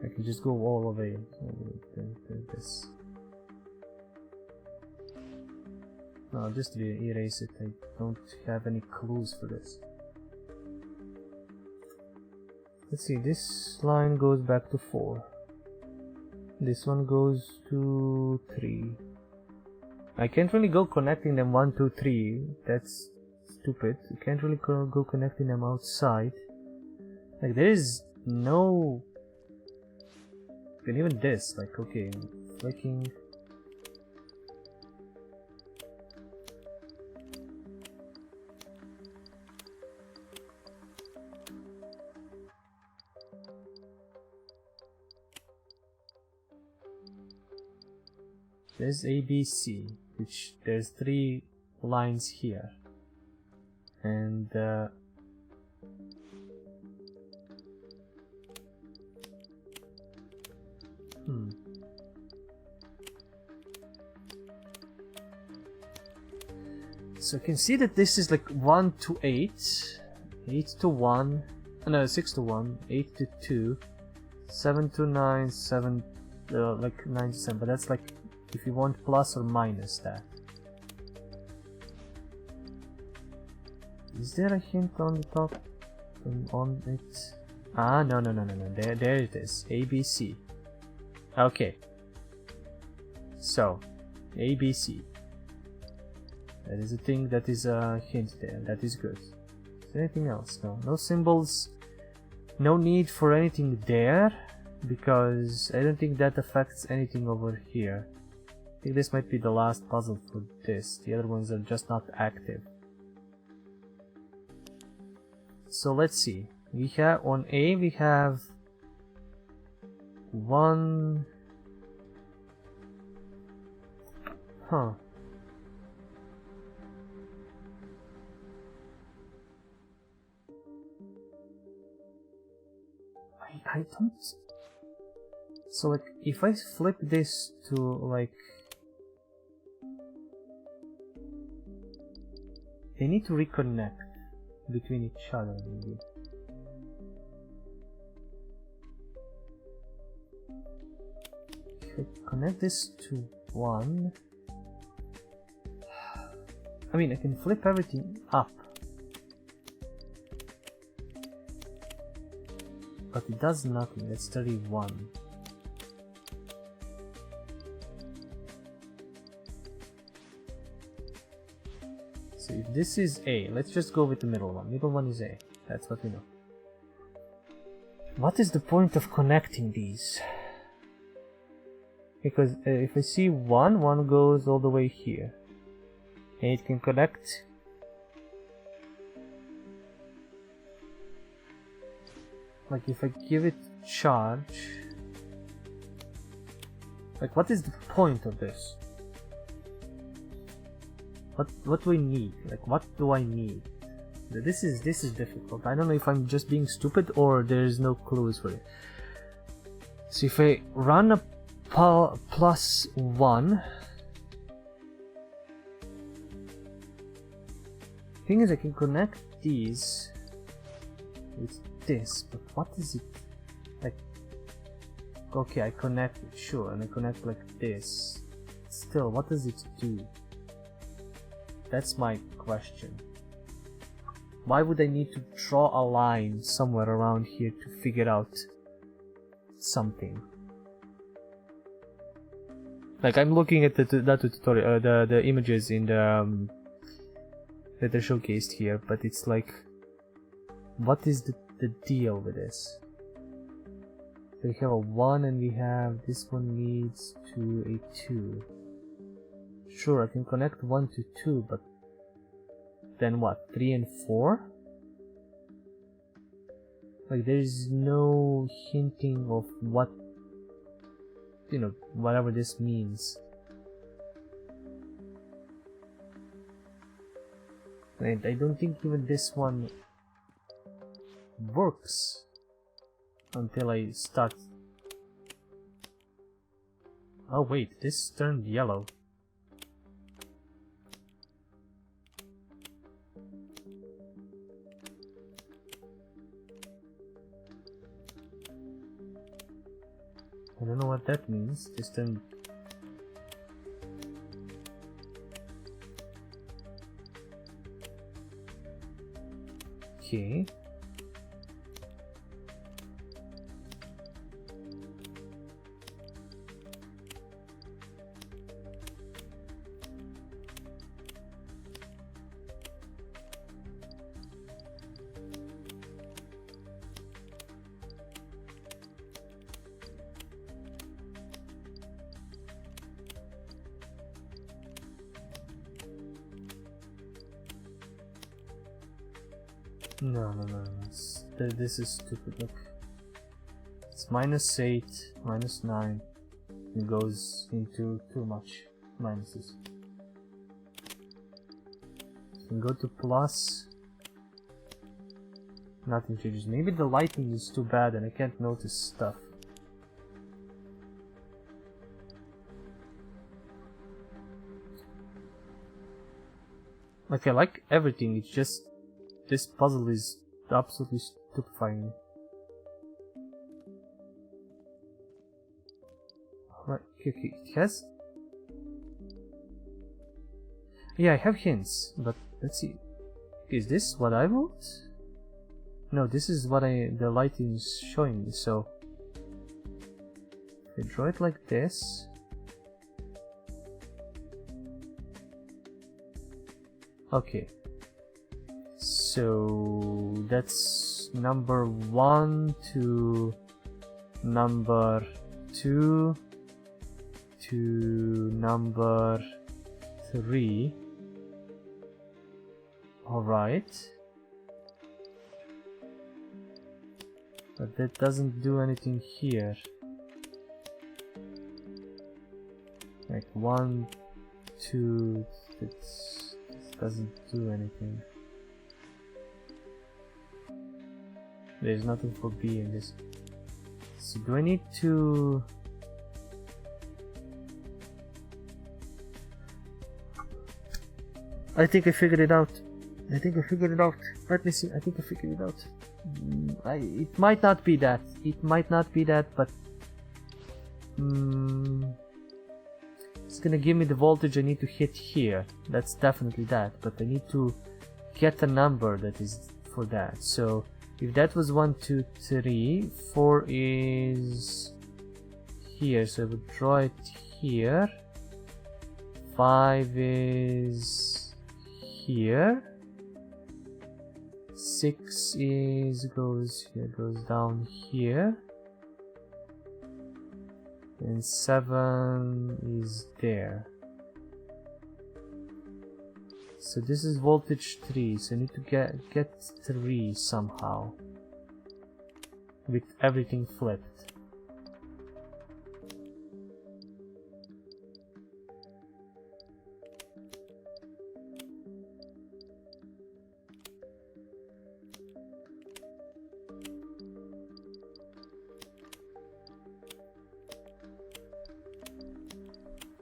I can just go all the way this. No, I'll just erase it. I don't have any clues for this. Let's see, this line goes back to 4. This one goes to 3. I can't really go connecting them 1, 2, 3. That's stupid. You can't really go connecting them outside. Like, there is no... And even this, like, okay, flicking... There's ABC, which there's 3 lines here, and so I can see that this is like 1 to 8, 8 to 1, no, 6 to 1, 8 to 2, 7 to 9, 7, like 9 to 7, but that's like if you want plus or minus that. Is there a hint on the top? On it? Ah, no. There it is. ABC. Okay. So, ABC. That is a thing that is a hint there. That is good. Is there anything else? No. No symbols. No need for anything there, because I don't think that affects anything over here. I think this might be the last puzzle for this. The other ones are just not active. So let's see. We have on A we have 1. Huh. I don't. So like if I flip this to like. They need to reconnect between each other, maybe. If I connect this to 1... I mean, I can flip everything up. But it does nothing. That's 31. So if this is A, let's just go with the middle one. Middle one is A. That's what we know. What is the point of connecting these? Because if I see 1, 1 goes all the way here. And it can connect. Like if I give it charge. Like what is the point of this? What do I need? Like what do I need? This is difficult. I don't know if I'm just being stupid or there's no clues for it. So if I run a +1, thing is I can connect these with this, but what is it? Like, okay, I connect it, sure, and I connect like this. Still, what does it do? That's my question. Why would I need to draw a line somewhere around here to figure out something? Like I'm looking at the tutorial, the images in the that are showcased here, but it's like, what is the deal with this? So we have a 1 and we have this one leads to a 2. Sure, I can connect 1 to 2, but then what? 3 and 4? Like there is no hinting of what, you know, whatever this means. And I don't think even this one works until I start. Oh wait, this turned yellow. I don't know what that means. Just an... Okay. No. This is stupid. Look. It's -8, -9. It goes into too much minuses. You can go to plus. Nothing changes. Maybe the lighting is too bad and I can't notice stuff. Like I like everything, it's just this puzzle is absolutely stupefying. Right, okay, it has... Yeah, I have hints, but let's see. Is this what I wrote? No, this is what the lighting is showing me, so... If I draw it like this... Okay. So that's number 1 to number 2 to number 3. Alright. But that doesn't do anything here. Like 1, 2, this doesn't do anything. There's nothing for B in this. So do I need to... I think I figured it out. Let me see. I think I figured it out. It might not be that. But... it's gonna give me the voltage I need to hit here. That's definitely that. But I need to get a number that is for that. So... if that was 1, 2, 3, 4 is here, so I would draw it here. 5 is here. 6 is goes down here. And 7 is there. So this is voltage 3, so I need to get 3 somehow. With everything flipped.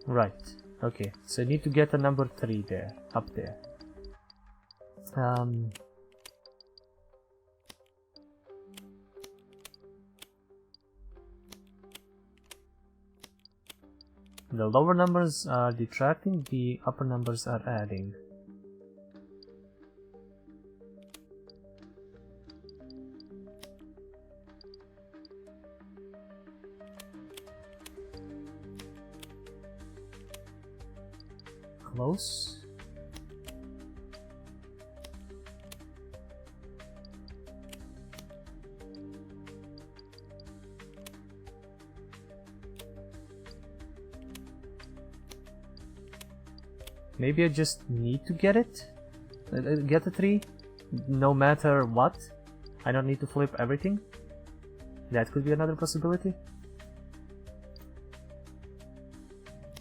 Right. Okay, so I need to get a number 3 there, up there. The lower numbers are detracting, the upper numbers are adding. Close. Maybe I just need to get it? Get a 3? No matter what? I don't need to flip everything? That could be another possibility?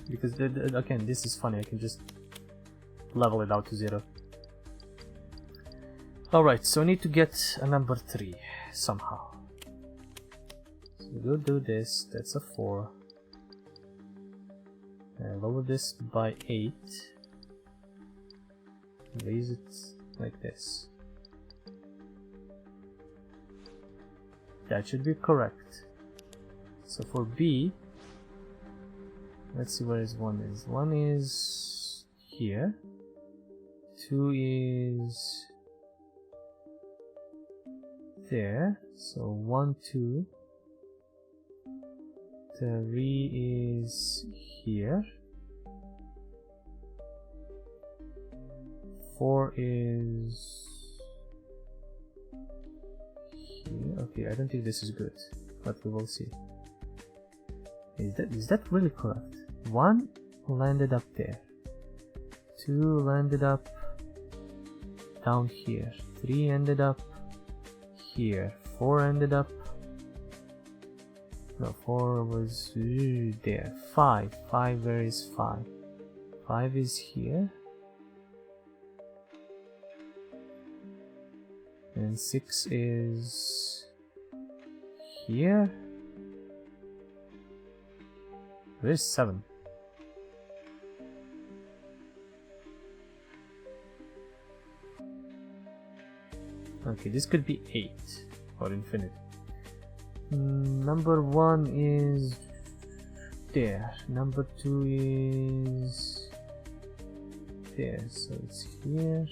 Because, again, this is funny, I can just level it out to 0. Alright, so I need to get a number 3, somehow. So we'll do this, that's a 4. And lower this by 8. Raise it like this. That should be correct. So for B, let's see where is 1 is. 1 is here. 2 is there. So 1, 2. 3 is here. 4 is here. Okay, I don't think this is good, but we will see. Is that really correct? 1 landed up there. 2 landed up down here. 3 ended up here. 4 ended up. No, 4 was there. 5. 5, where is 5? 5 is here. And 6 is here. Where's 7? Okay, this could be 8 or infinite. Number 1 is there. Number 2 is there, so it's here.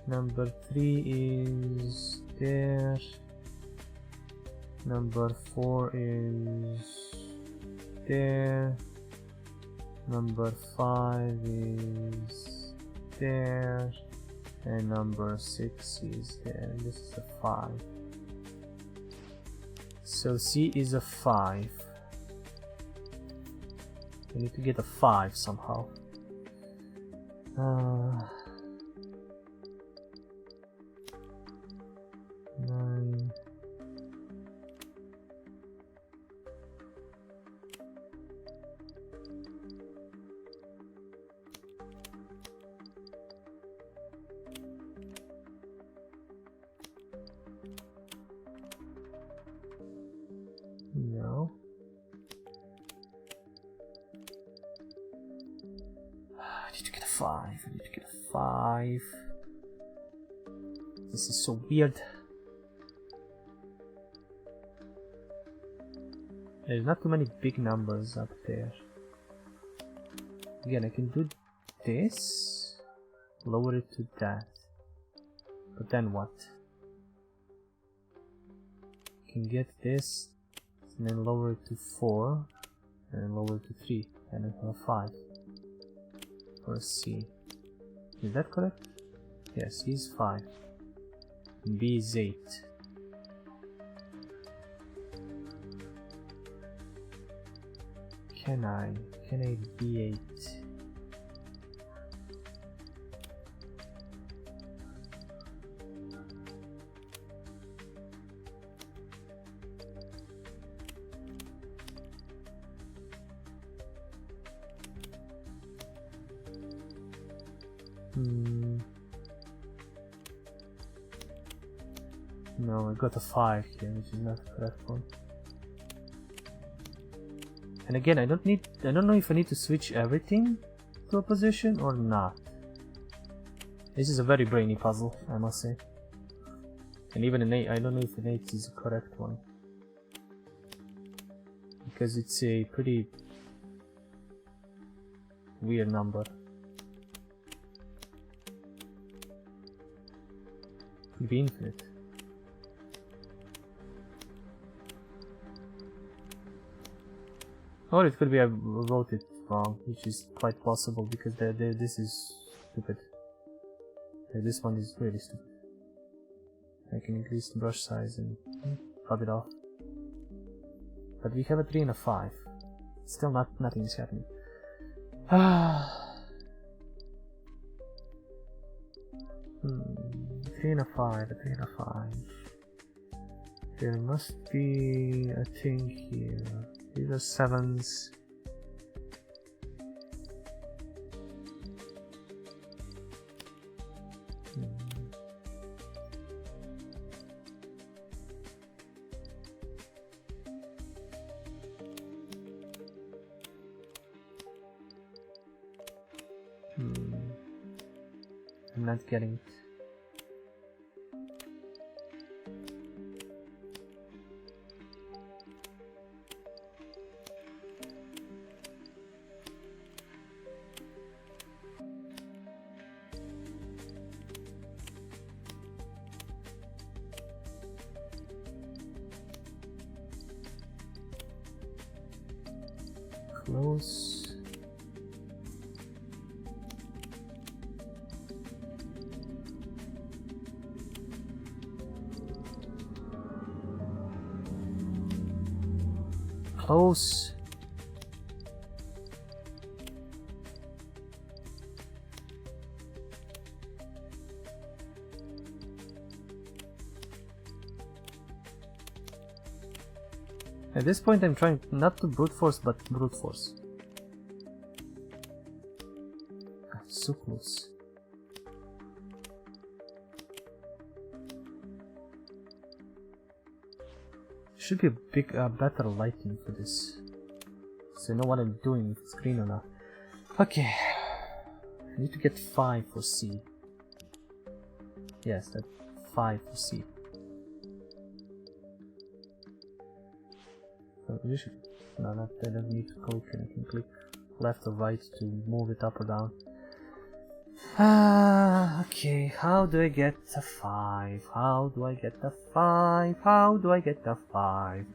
Number 3 is there. Number 4 is there. Number 5 is there. And number 6 is there. This is a 5. So C is a 5. We need to get a 5 somehow. 9. No. I need to get a 5. I need to get a 5. This is so weird. There's not too many big numbers up there. Again, I can do this, lower it to that. But then what? I can get this, and then lower it to 4, and then lower it to 3, and then have a 5. Or a C. Is that correct? Yes, C is 5. B is 8. Can I be 8? No, I got a 5 here, which is not the correct one. And again, I don't know if I need to switch everything to a position or not. This is a very brainy puzzle, I must say. And even an 8, I don't know if an 8 is the correct one. Because it's a pretty weird number. Could be infinite. Or it could be I wrote it wrong, which is quite possible because this is stupid. This one is really stupid. I can increase the brush size and rub it off. But we have a 3 and a 5. Still nothing is happening. 3 and a 5, a 3 and a 5. There must be a thing here. These are 7s. I'm not getting it. close. Close. At this point I'm trying not to brute force, but brute force. So close. Should be a big, better lighting for this, so I know what I'm doing with the screen or not. Okay, I need to get 5 for C. Yes, that's 5 for C. So you should, no, not that. I don't need to click. I can click left or right to move it up or down. Okay, how do I get the 5? How do I get the 5? How do I get the 5?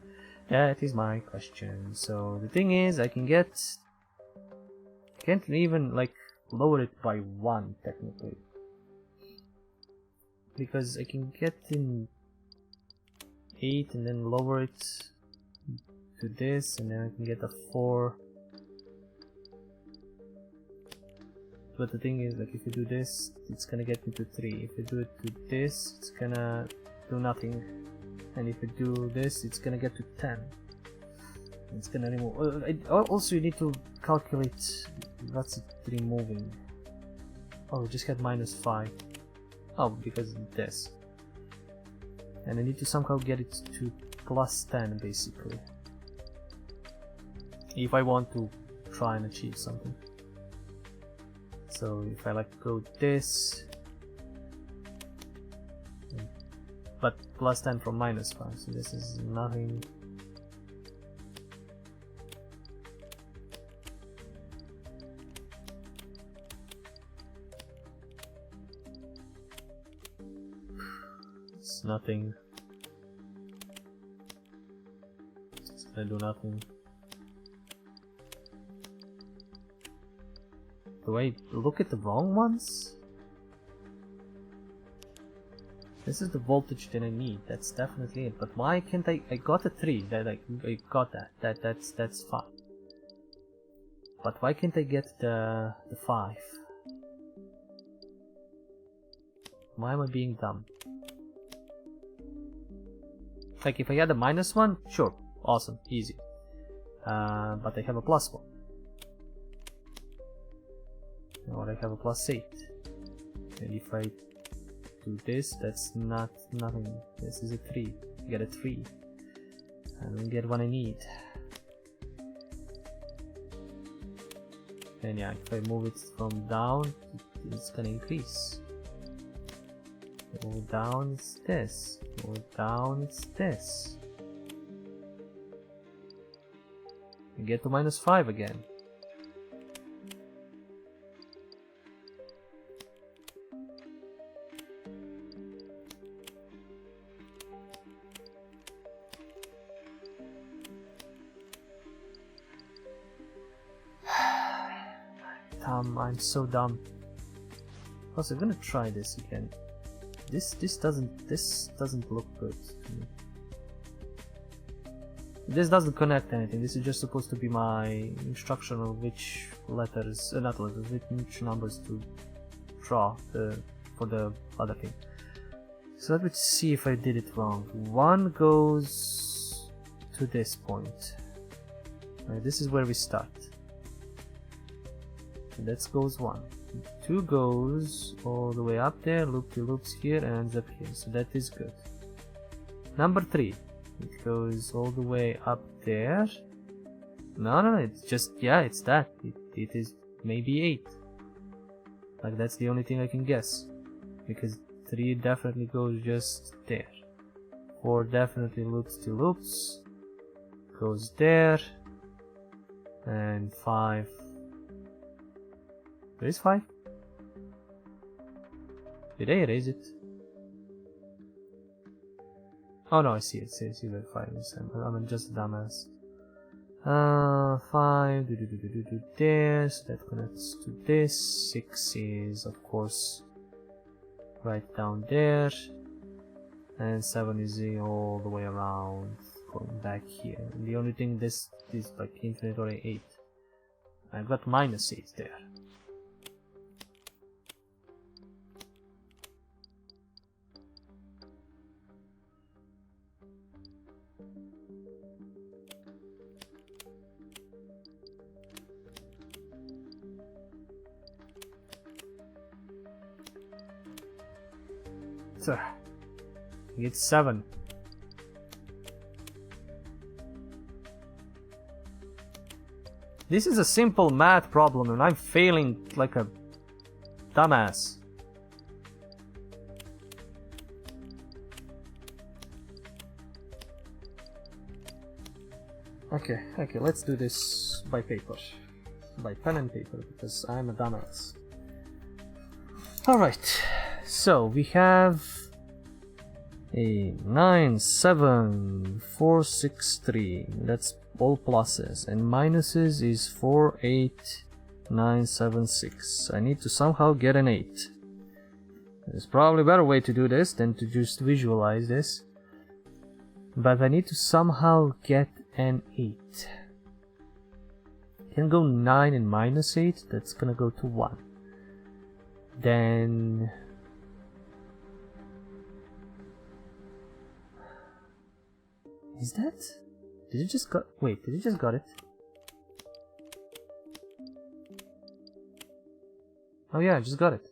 That is my question. So the thing is, I can't even like lower it by 1 technically, because I can get in 8 and then lower it to this, and then I can get a 4. But the thing is, like, if you do this, it's gonna get me to 3. If you do it to this, it's gonna do nothing. And if you do this, it's gonna get to 10. It's gonna remove. Also, you need to calculate what's it removing. Oh, we just got -5. Oh, because of this. And I need to somehow get it to +10, basically, if I want to try and achieve something. So if I like go this, but +10 from -5, so this is nothing. It's nothing. It's gonna do nothing. Do I look at the wrong ones? This is the voltage that I need. That's definitely it. But why can't I got a 3. That I got that. That's fine. But why can't I get the 5? Why am I being dumb? Like, if I had a -1, sure, awesome, easy. But I have a +1. Or I have a +8. And if I do this, that's nothing. This is a 3. I get a 3. I don't get what I need. And yeah, if I move it from down, it's gonna increase. Move down, it's this. Move down, it's this. I get to -5 again. I'm so dumb. Also, I'm gonna try this again. This doesn't look good to me. This doesn't connect anything. This is just supposed to be my instruction of which letters, not letters, which numbers to draw for the other thing. So let me see if I did it wrong. 1 goes to this point. Right, this is where we start. That goes 1. 2 goes all the way up there, loop to loops here, and ends up here. So that is good. Number 3. It goes all the way up there. No, it's just, yeah, it's that. It is maybe 8. Like, that's the only thing I can guess. Because 3 definitely goes just there. 4 definitely loops to loops. Goes there. And 5. There is 5? Did I erase it? Oh no, I see it. See where 5 is. I'm just a dumbass. 5, do this, that connects to this, 6 is of course right down there, and 7 is all the way around, going back here. And the only thing this is like infinite or 8. I've got -8 there. So, it's 7. This is a simple math problem and I'm failing like a dumbass. Okay, let's do this by paper. By pen and paper, because I'm a dumbass. Alright, so we have a 9, 7, 4, 6, 3. That's all pluses, and minuses is 4, 8, 9, 7, 6. I need to somehow get an 8. There's probably a better way to do this than to just visualize this, but I need to somehow get an 8. Can go 9 and -8, that's gonna go to 1. Then is that? Did you just got? Wait, did you just got it? Oh yeah, I just got it.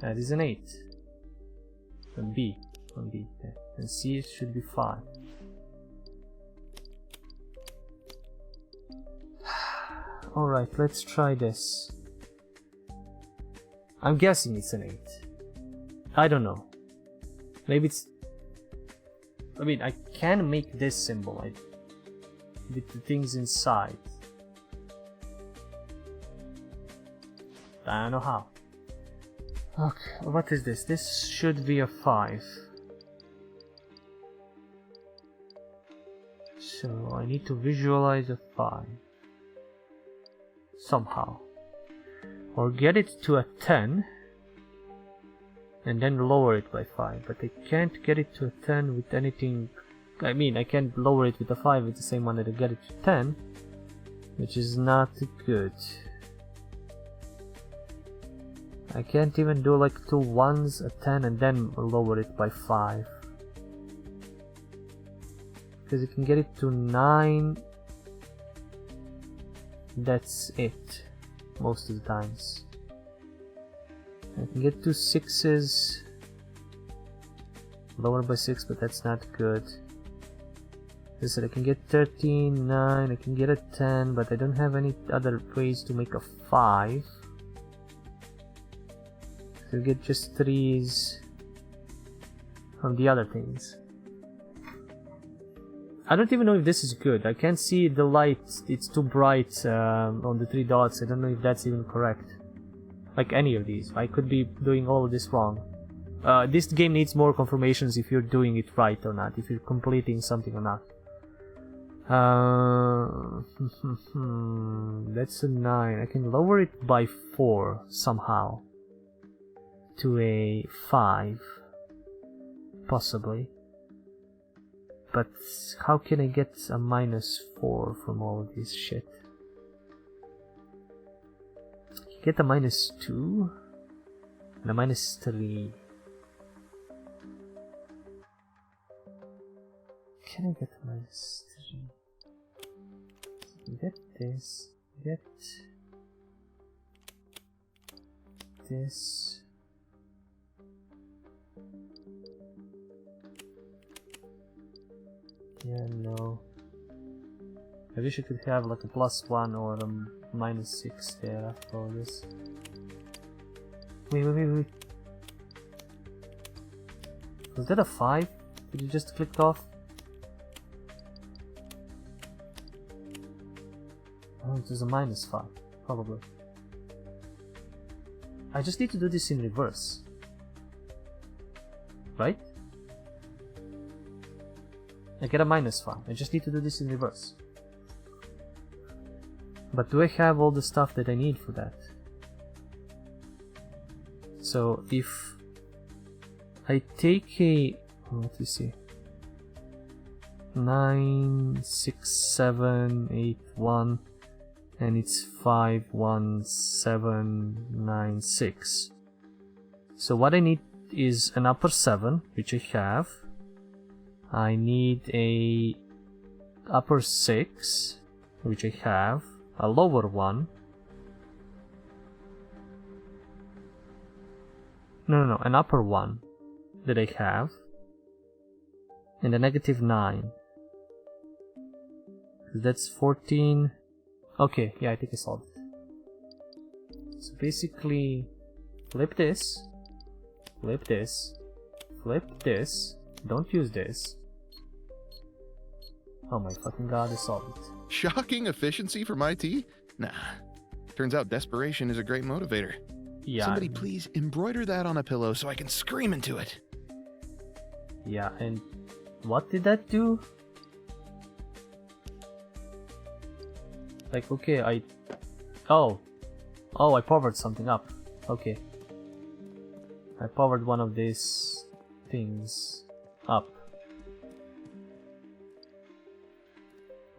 That is an 8. And B, yeah. And C should be 5. Alright, let's try this. I'm guessing it's an 8. I don't know. Maybe it's... I mean, I can make this symbol with the things inside. I don't know how. Okay, what is this? This should be a 5. So I need to visualize a 5. Somehow. Or get it to a 10. And then lower it by 5. But I can't get it to a 10 with anything... I mean, I can't lower it with a 5 with the same one that I get it to 10. Which is not good. I can't even do like 2 1s, a 10, and then lower it by 5. Because you can get it to 9. That's it. Most of the times. I can get 2 6s. Lower by 6, but that's not good. As I said, I can get 13, 9, I can get a 10, but I don't have any other ways to make a 5. So get just 3s from the other things. I don't even know if this is good. I can't see the light, it's too bright on the 3 dots. I don't know if that's even correct. Like any of these. I could be doing all of this wrong. This game needs more confirmations if you're doing it right or not, if you're completing something or not. That's a 9. I can lower it by 4 somehow to a 5, possibly. But how can I get a -4 from all of this shit? Get a -2 and a -3. Can I get a -3? Get this. Get this. Yeah, no. I wish I could have like a +1 or a -6 there after all this. Wait. Was that a 5? Did you just click off? Oh, it was a -5, probably. I just need to do this in reverse. Right? I get a -5. I just need to do this in reverse. But do I have all the stuff that I need for that? So if I take a, let me see, 9, 6, 7, 8, 1, and it's 5, 1, 7, 9, 6. So what I need is an upper 7, which I have. I need a upper 6, which I have. A lower 1. No, an upper 1 that I have. And a -9. That's 14. Okay, yeah, I think I solved it. So basically, flip this, flip this, flip this, don't use this. Oh my fucking god, I solved it. Shocking efficiency from IT? Nah. Turns out desperation is a great motivator. Yeah. Somebody please embroider that on a pillow so I can scream into it. Yeah, and what did that do? Like, okay, Oh, I powered something up. Okay. I powered one of these things up.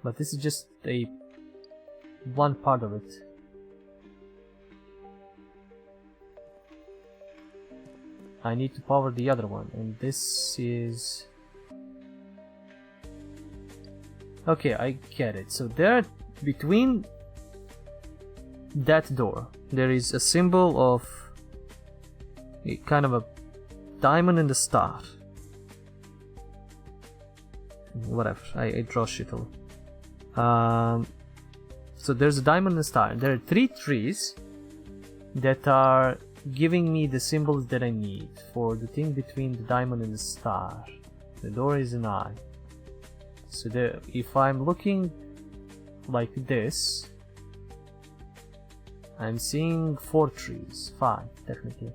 But this is just one part of it. I need to power the other one, and this is... Okay, I get it. So there, between that door, there is a symbol of a kind of a diamond and a star. Whatever, I draw shit all. So there's a diamond and a star. There are 3 trees that are giving me the symbols that I need for the thing between the diamond and the star. The door is an eye. So there, if I'm looking like this, I'm seeing 4 trees, 5 technically.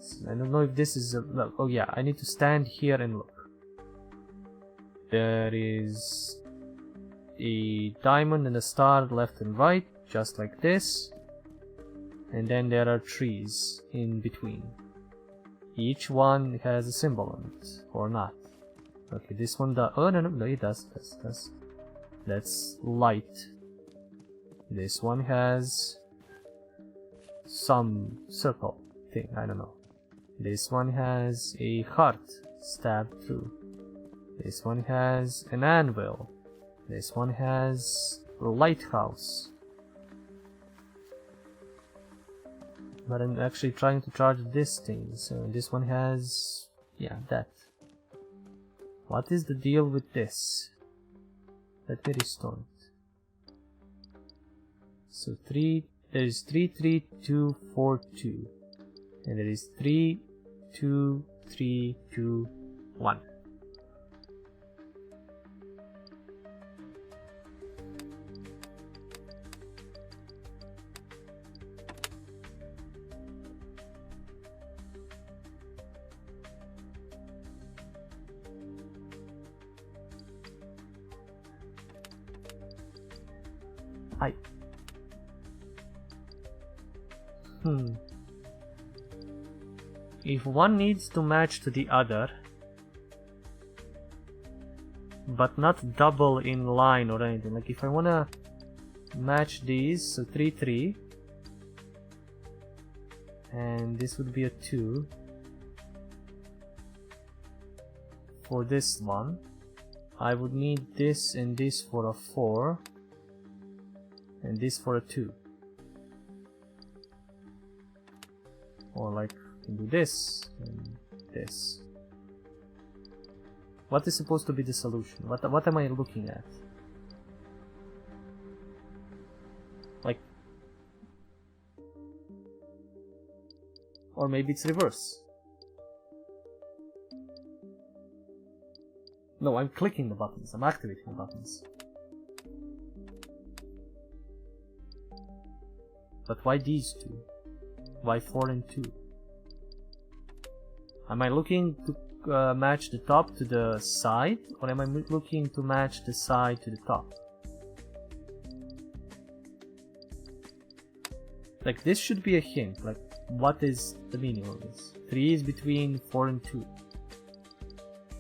So I don't know if this is well, oh yeah, I need to stand here and look. There is a diamond and a star left and right, just like this. And then there are trees in between. Each one has a symbol on it, or not. Okay, this one does. Oh, no, it does. That's light. This one has some circle thing, I don't know. This one has a heart stabbed through. This one has an anvil. This one has a lighthouse. But I'm actually trying to charge this thing, so this one has... yeah, that. What is the deal with this? Let me restore it. So there is 3, 3, 2, 4, 2. And there is 3, 2, 3, 2, 1. Hi. If one needs to match to the other, but not double in line or anything, like if I wanna match these, so 3, 3, and this would be a 2 for this one, I would need this and this for a 4. And this for a 2. Or like, do this and this. What is supposed to be the solution? What am I looking at? Like, or maybe it's reverse. No, I'm clicking the buttons. I'm activating the buttons. But why these 2? Why 4 and 2? Am I looking to match the top to the side, or am I looking to match the side to the top? Like, this should be a hint. Like, what is the meaning of this? 3 is between 4 and 2.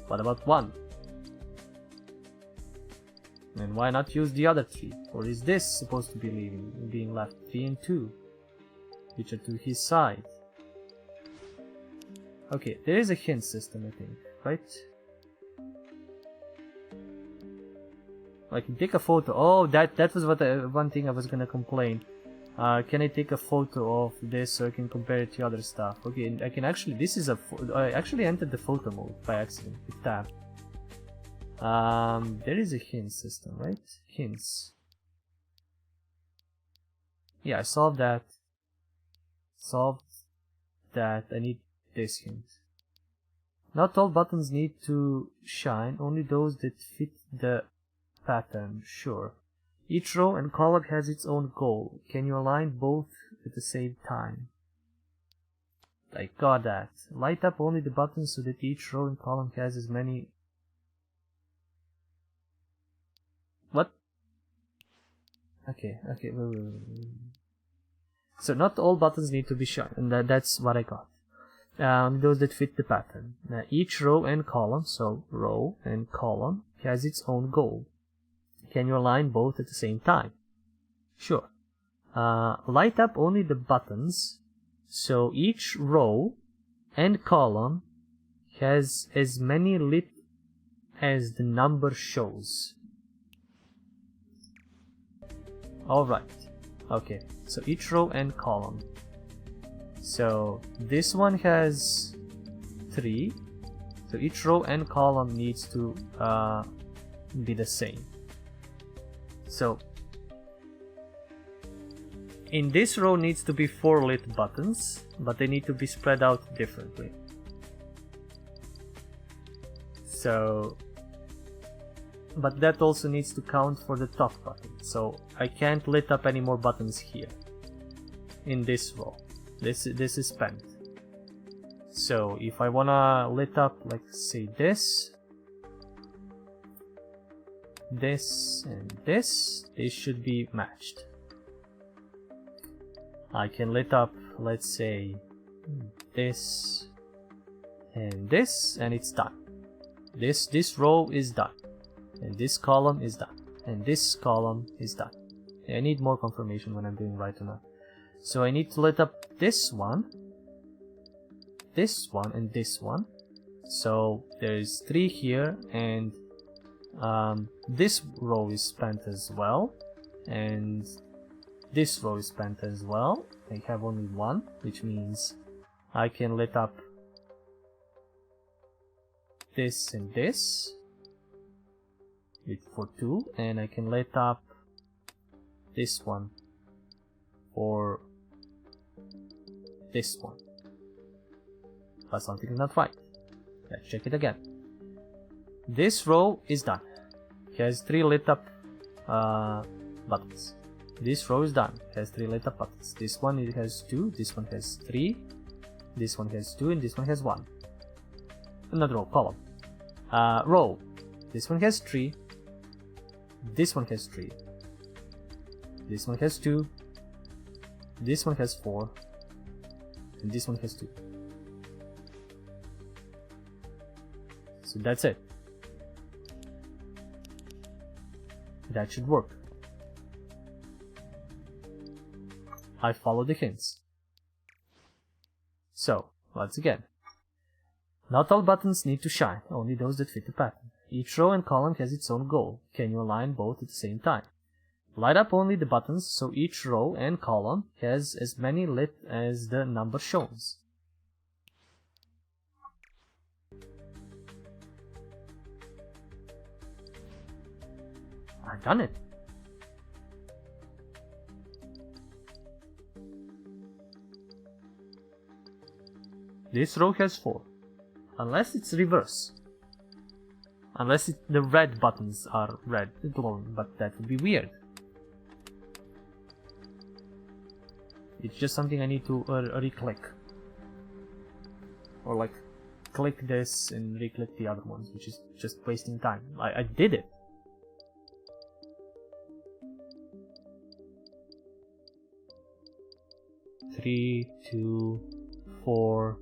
What about 1? And why not use the other 3? Or is this supposed to be being left? 3 and 2, which are to his side. Okay, there is a hint system, I think, right? I can take a photo. Oh, that was what one thing I was gonna complain. Can I take a photo of this so I can compare it to other stuff? Okay, I can actually. This is I actually entered the photo mode by accident with tab. There is a hint system, right? Hints. Yeah, I solved that. Solved that. I need this hint. Not all buttons need to shine, only those that fit the pattern. Sure. Each row and column has its own goal. Can you align both at the same time? I got that. Light up only the buttons so that each row and column has as many... What? Okay, wait. So not all buttons need to be shine, and that's what I got. Those that fit the pattern. Each row and column, so row and column, has its own goal. Can you align both at the same time? Sure. Light up only the buttons, so each row and column has as many lit as the number shows. Alright. Okay, so each row and column. So this one has 3. So each row and column needs to be the same. So in this row needs to be 4 lit buttons, but they need to be spread out differently. So, but that also needs to count for the top button. So I can't lit up any more buttons here in this row. This is spent. So if I wanna lit up, like, say this, and this should be matched. I can lit up, let's say, this, and it's done. This row is done, and this column is done, and this column is done. I need more confirmation when I'm doing right or not. So I need to lit up this one, and this one. So there's 3 here, and this row is spent as well, and this row is spent as well. I have only 1, which means I can lit up this and this for 2, and I can lit up this one for this one. But something is not right. Let's check it again. This row is done. It has 3 lit up buttons. This row is done. It has 3 lit up buttons. This one it has 2. This one has 3. This one has 2, and this one has 1. Another row, column. Row. This one has 3. This one has 3. This one has 2. This one has 4. And this one has 2. So that's it. That should work. I follow the hints. So, once again. Not all buttons need to shine, only those that fit the pattern. Each row and column has its own goal. Can you align both at the same time? Light up only the buttons, so each row and column has as many lit as the number shows. I've done it. This row has 4. Unless it's reverse. Unless the red buttons are red glowing, but that would be weird. It's just something I need to re-click. Or like click this and re-click the other ones, which is just wasting time. I did it. Three, 2, 4,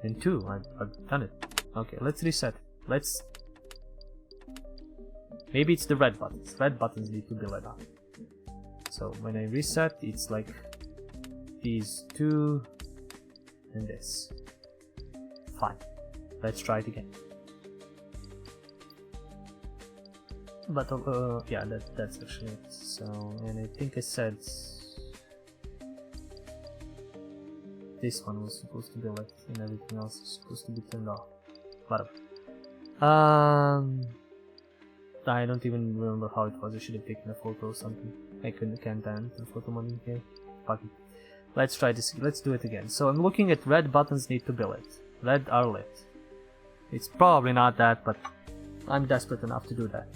and 2. I've done it. Okay, let's reset. Maybe it's the red buttons. Red buttons need to be lit up. So when I reset, it's like these 2 and this. Fine. Let's try it again. But yeah, that's actually it. So, and I think I said this one was supposed to be lit and everything else is supposed to be turned off. Whatever. I don't even remember how it was. I should have taken a photo or something. I can't enter the photo mode here. Fuck it. Let's try this. Let's do it again. So I'm looking at red buttons need to be lit. Red are lit. It's probably not that, but I'm desperate enough to do that.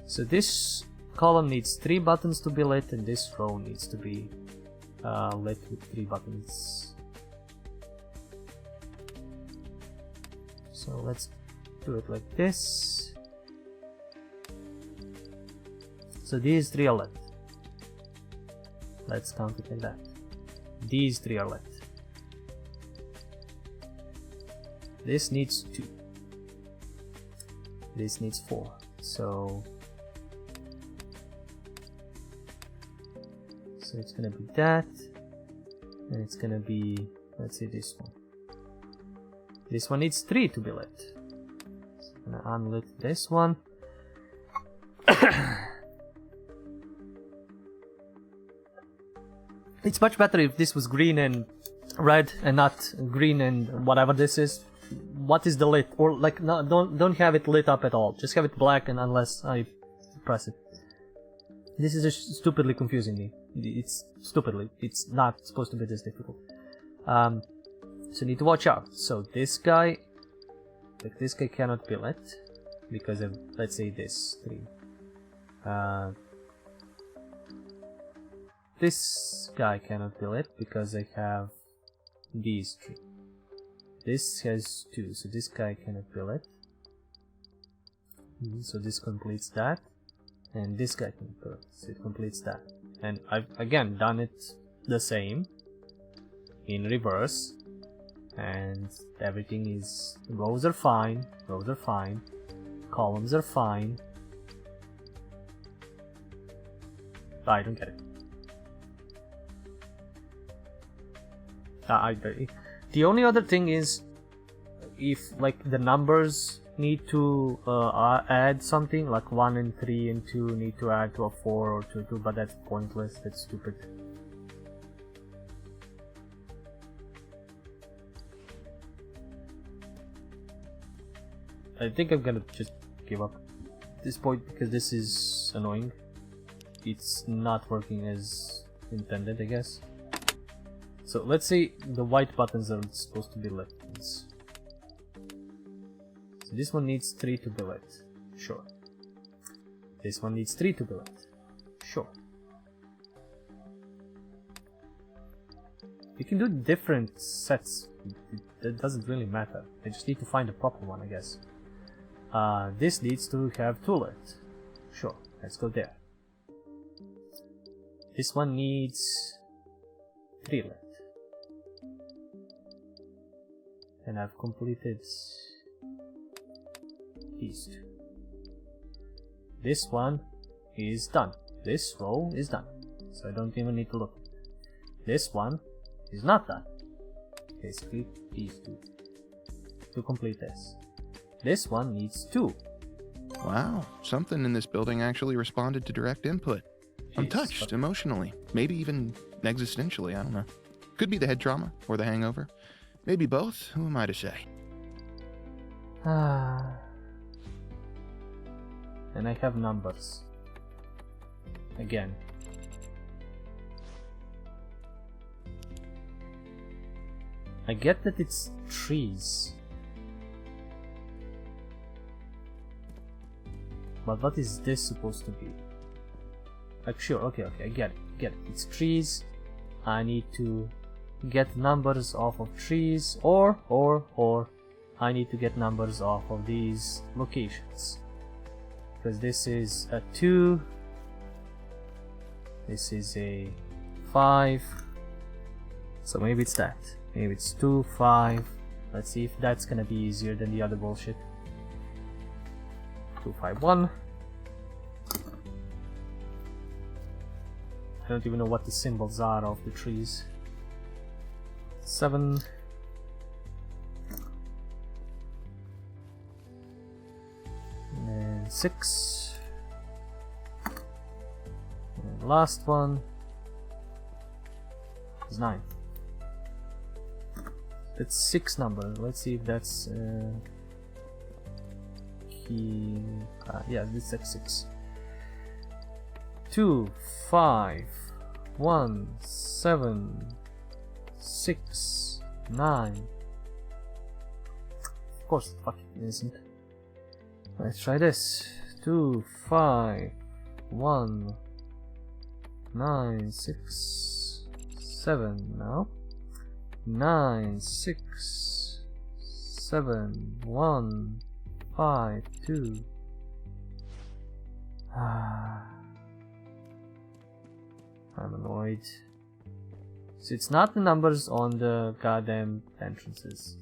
So this column needs 3 buttons to be lit, and this row needs to be lit with 3 buttons. So let's do it like this. So these 3 are lit. Let's count it like that. These 3 are lit. This needs 2. This needs 4. So it's gonna be that, and it's gonna be, let's say, this one. This one needs 3 to be lit. So I'm gonna unlit this one. It's much better if this was green and red and not green and whatever this is. What is the lit? Or like, no, don't have it lit up at all. Just have it black, and unless I press it. This is just stupidly confusing me. It's not supposed to be this difficult. So need to watch out. So this guy, like this guy cannot be lit because of, let's say, this 3. This guy cannot be lit because I have these 3. This has 2, so this guy cannot be lit. So this completes that, and this guy can be lit, so it completes that. And I've again done it the same in reverse, and everything is, rows are fine, columns are fine. I don't get it. The only other thing is, if like the numbers need to add something, like 1 and 3 and 2 need to add to a 4 or to a 2, but that's pointless, that's stupid. I think I'm gonna just give up at this point because this is annoying. It's not working as intended, I guess. So let's say the white buttons are supposed to be lit. So this one needs 3 to be lit. Sure. This one needs 3 to be lit. Sure. You can do different sets. It doesn't really matter. I just need to find the proper one, I guess. This needs to have 2 lit. Sure. Let's go there. This one needs 3 lit. And I've completed these 2. This one is done. This row is done. So I don't even need to look. This one is not done. Basically, these 2 to complete this. This one needs 2. Wow, something in this building actually responded to direct input. I'm touched emotionally, maybe even existentially, I don't know. Could be the head trauma or the hangover. Maybe both, who am I to say? And I have numbers. Again. I get that it's trees. But what is this supposed to be? Like, sure, okay, I get it. It's trees. I need to get numbers off of trees, or I need to get numbers off of these locations. Because this is a 2. This is a 5. So maybe it's that. Maybe it's 2, 5. Let's see if that's gonna be easier than the other bullshit. 2, 5, 1. I don't even know what the symbols are of the trees. 7. And 6. And last one is 9. That's 6 number. Let's see if that's key. Yeah, this is 6. 2, 5, 1, 7, 6, 9. Of course, it fucking isn't. Let's try this. 2, 5, 1, 9, 6, 7 now. 9, 6, 7, 1, 5, 2. I'm annoyed. So it's not the numbers on the goddamn entrances.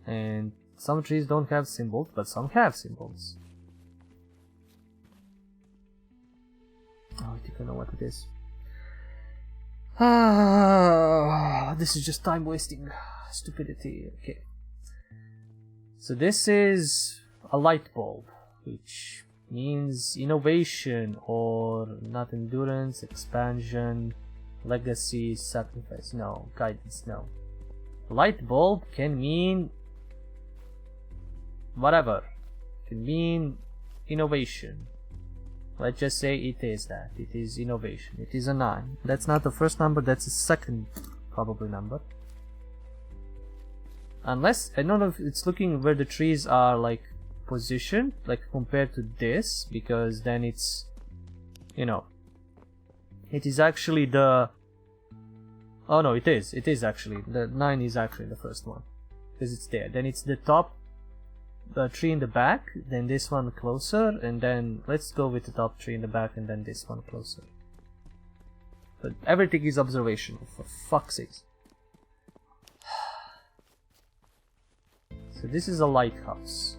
And some trees don't have symbols, but some have symbols. Oh, I think I know what it is. This is just time wasting. Stupidity. Okay. So this is a light bulb, which means innovation, or not endurance, expansion, legacy, sacrifice. No, guidance. No. Light bulb can mean whatever. It can mean innovation. Let's just say it is that. It is innovation. It is a 9. That's not the first number, that's the second probably number. Unless, I don't know if it's looking where the trees are like positioned, like compared to this, because then it's, you know, it is actually the, oh no, it is actually, the 9 is actually the first one, because it's there. Then it's the top, the tree in the back, then this one closer, and then let's go with the top tree in the back and then this one closer. But everything is observational, for fuck's sake. So this is a lighthouse.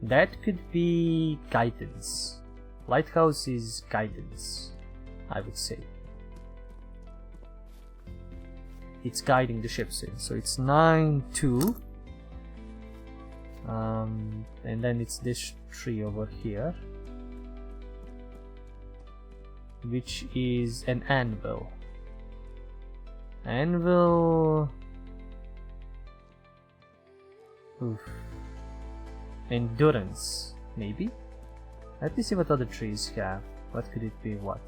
That could be guidance. Lighthouse is guidance, I would say. It's guiding the ships in. So it's 9, 2. And then it's this tree over here, which is an anvil. Anvil. Oof. Endurance, maybe? Let me see what other trees have. What could it be? What?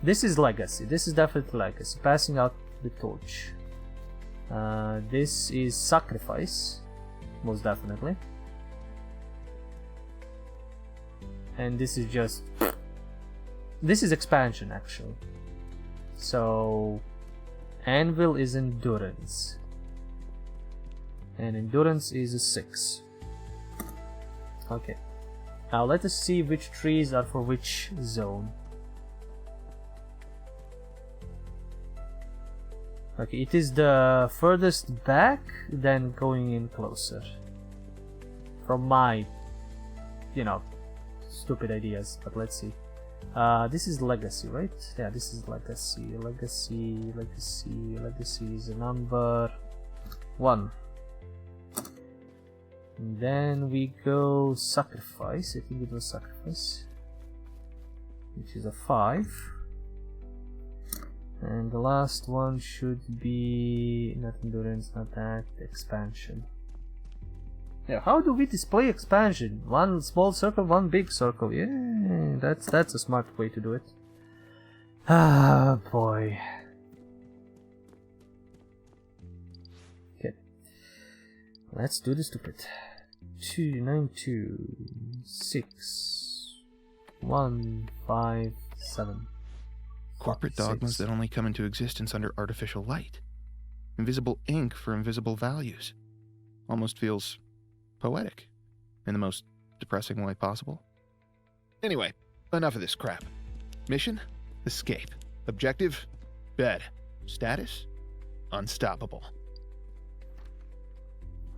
This is legacy. This is definitely legacy. Passing out the torch. This is sacrifice, most definitely. And this is just... this is expansion, actually. So... anvil is endurance. And endurance is a 6. Okay. Now let us see which trees are for which zone. Okay, it is the furthest back, then going in closer. From my, you know, stupid ideas, but let's see. This is legacy, right? Yeah, this is legacy. Legacy is a number 1. And then we go sacrifice. I think it was sacrifice, which is a 5. And the last one should be not endurance, not that, expansion. Yeah, how do we display expansion? One small circle, one big circle. Yeah, that's a smart way to do it. Ah, boy. Okay, let's do the stupid. 2, 9, 2, 6, 1, 5, 7. Corporate Fuck, dogmas 6. that only come into existence under artificial light. Invisible ink for invisible values. Almost feels poetic in the most depressing way possible. Anyway, enough of this crap. Mission? Escape. Objective? Bed. Status? Unstoppable.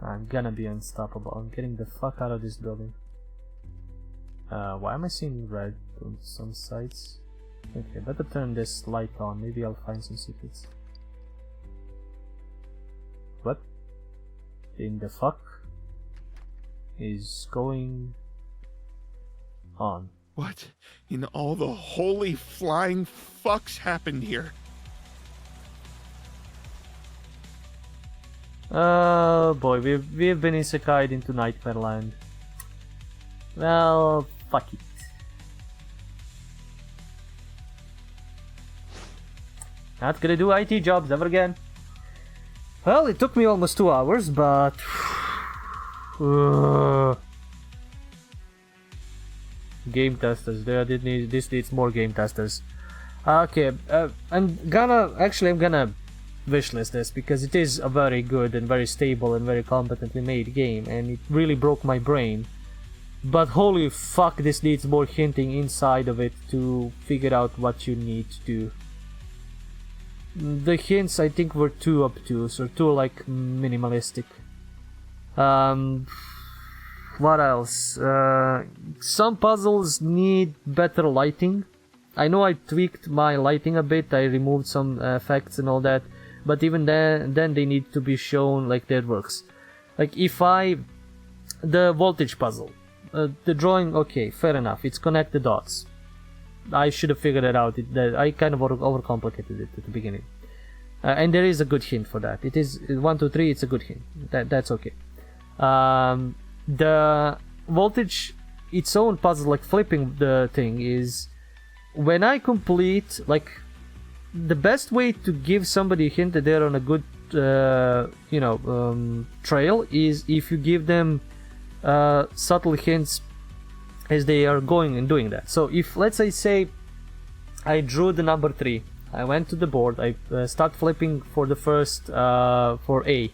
I'm gonna be unstoppable. I'm getting the fuck out of this building. Why am I seeing red on some sites? Okay, better turn this light on. Maybe I'll find some secrets. What in the fuck is going on? What in all the holy flying fucks happened here? Oh boy, we've been isekai'd into Nightmare Land. Well, fuck it. Not gonna do IT jobs ever again. Well, it took me almost 2 hours, but game testers. This needs more game testers. Okay, I'm gonna wishlist this because it is a very good and very stable and very competently made game, and it really broke my brain. But holy fuck, this needs more hinting inside of it to figure out what you need to do. The hints I think were too obtuse or too like minimalistic. What else? Some puzzles need better lighting. I know I tweaked my lighting a bit, I removed some effects and all that, but even then they need to be shown like that works. Like the voltage puzzle, the drawing, okay, fair enough, it's connect the dots. I should have figured it out. I kind of overcomplicated it at the beginning. And there is a good hint for that. It is 1, 2, 3, it's a good hint. That's okay. The voltage, its own puzzle, like flipping the thing, is when I complete, like, the best way to give somebody a hint that they're on a good, trail is if you give them subtle hints as they are going and doing that. So if, let's say I drew the number 3, I went to the board, I start flipping for the first, for A.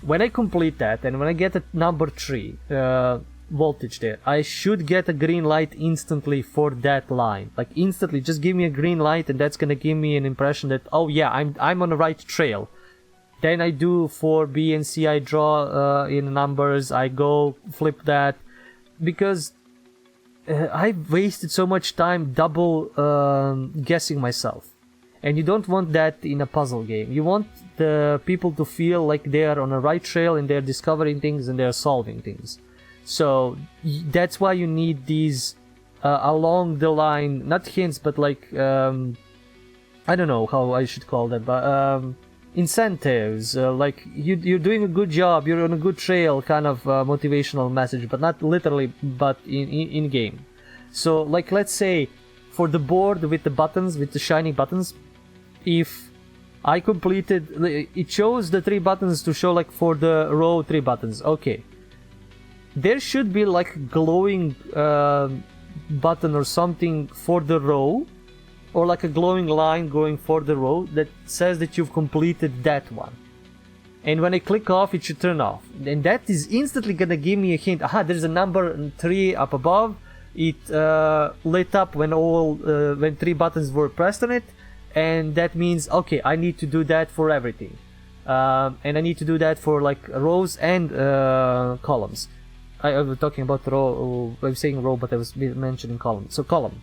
When I complete that, and when I get a number 3 voltage there, I should get a green light instantly for that line. Like instantly, just give me a green light, and that's gonna give me an impression that, oh yeah, I'm on the right trail. Then I do for B and C, I draw in numbers, I go flip that, because I've wasted so much time double guessing myself. And you don't want that in a puzzle game. You want the people to feel like they are on the right trail and they're discovering things and they're solving things. So that's why you need these along the line, not hints, but like, I don't know how I should call them, but incentives, like you're doing a good job, you're on a good trail, kind of motivational message, but not literally, but in game. So like, let's say for the board with the buttons, with the shiny buttons, if I completed, it shows the 3 buttons to show like for the row 3 buttons. Okay, there should be like glowing button or something for the row, or like a glowing line going for the row that says that you've completed that one. And when I click off, it should turn off. And that is instantly gonna give me a hint. Aha, there's a number 3 up above. It lit up when 3 buttons were pressed on it. And that means, okay, I need to do that for everything. And I need to do that for like rows and columns. I was talking about row, I was saying row, but I was mentioning column. So column.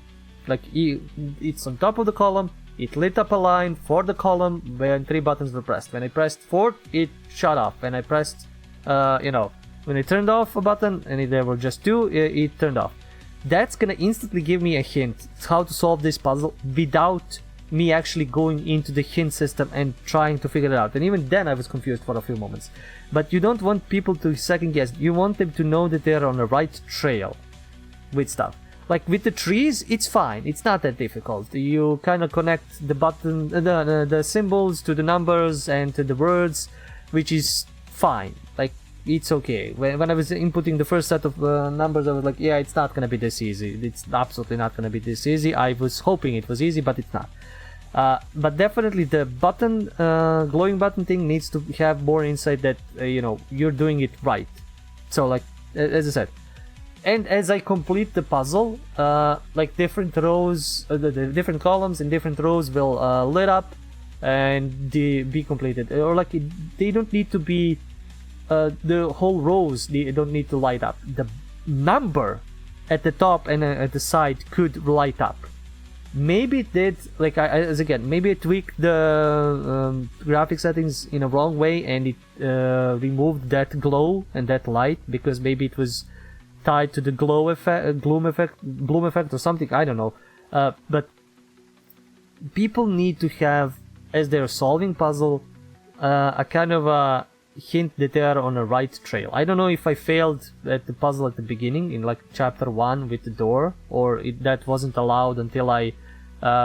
Like it's on top of the column, it lit up a line for the column when 3 buttons were pressed. When I pressed 4, it shut off. When I pressed, when I turned off a button and there were just 2, it turned off. That's gonna instantly give me a hint how to solve this puzzle without me actually going into the hint system and trying to figure it out. And even then I was confused for a few moments. But you don't want people to second guess. You want them to know that they're on the right trail with stuff. Like with the trees, it's fine. It's not that difficult. You kind of connect the button, the symbols to the numbers and to the words, which is fine. Like it's okay. When I was inputting the first set of numbers, I was like, yeah, it's not gonna be this easy. It's absolutely not gonna be this easy. I was hoping it was easy, but it's not. But definitely the button, glowing button thing needs to have more insight that, you know, you're doing it right. So like, as I said, and as I complete the puzzle, like different rows, the different columns and different rows will lit up and be completed. Or like, they don't need to be, the whole rows, they don't need to light up. The number at the top and at the side could light up. Maybe it did, like, maybe I tweaked the graphic settings in a wrong way and it removed that glow and that light, because maybe it was tied to the gloom effect or something, I don't know. But people need to have, as they're solving puzzle, a kind of a hint that they are on a right trail. I don't know if I failed at the puzzle at the beginning in like chapter 1 with the door, or that wasn't allowed until I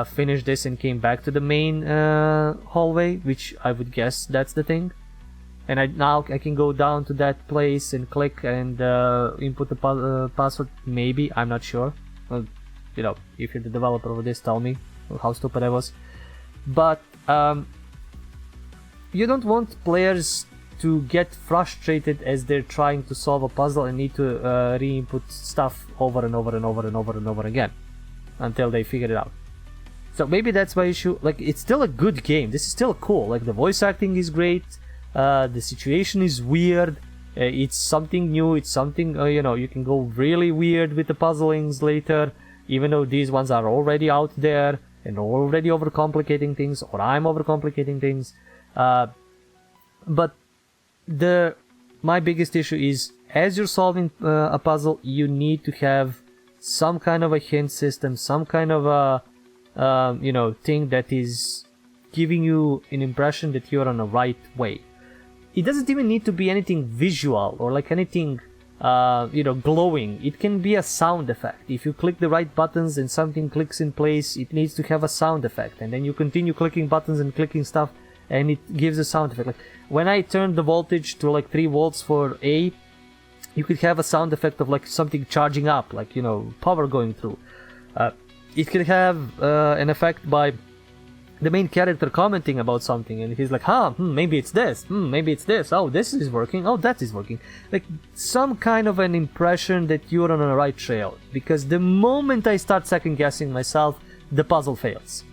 finished this and came back to the main hallway, which I would guess that's the thing. And now I can go down to that place and click and input the password, maybe, I'm not sure. Well, you know, if you're the developer of this, tell me how stupid I was. But you don't want players to get frustrated as they're trying to solve a puzzle and need to re-input stuff over and over and over and over and over again until they figure it out. So maybe that's my issue. Like, it's still a good game. This is still cool. Like, the voice acting is great. The situation is weird. It's something new. It's something, you know, you can go really weird with the puzzlings later, even though these ones are already out there and already overcomplicating things, or I'm overcomplicating things. But my biggest issue is, as you're solving a puzzle, you need to have some kind of a hint system, some kind of a you know, thing that is giving you an impression that you're on the right way. It doesn't even need to be anything visual or like anything you know, glowing. It can be a sound effect. If you click the right buttons and something clicks in place, it needs to have a sound effect, and then you continue clicking buttons and clicking stuff and it gives a sound effect. Like when I turned the voltage to like 3 volts for A, you could have a sound effect of like something charging up, like, you know, power going through. It could have an effect by the main character commenting about something, and he's like, maybe it's this, maybe it's this, oh, this is working, oh, that is working. Like, some kind of an impression that you're on the right trail, because the moment I start second guessing myself, the puzzle fails.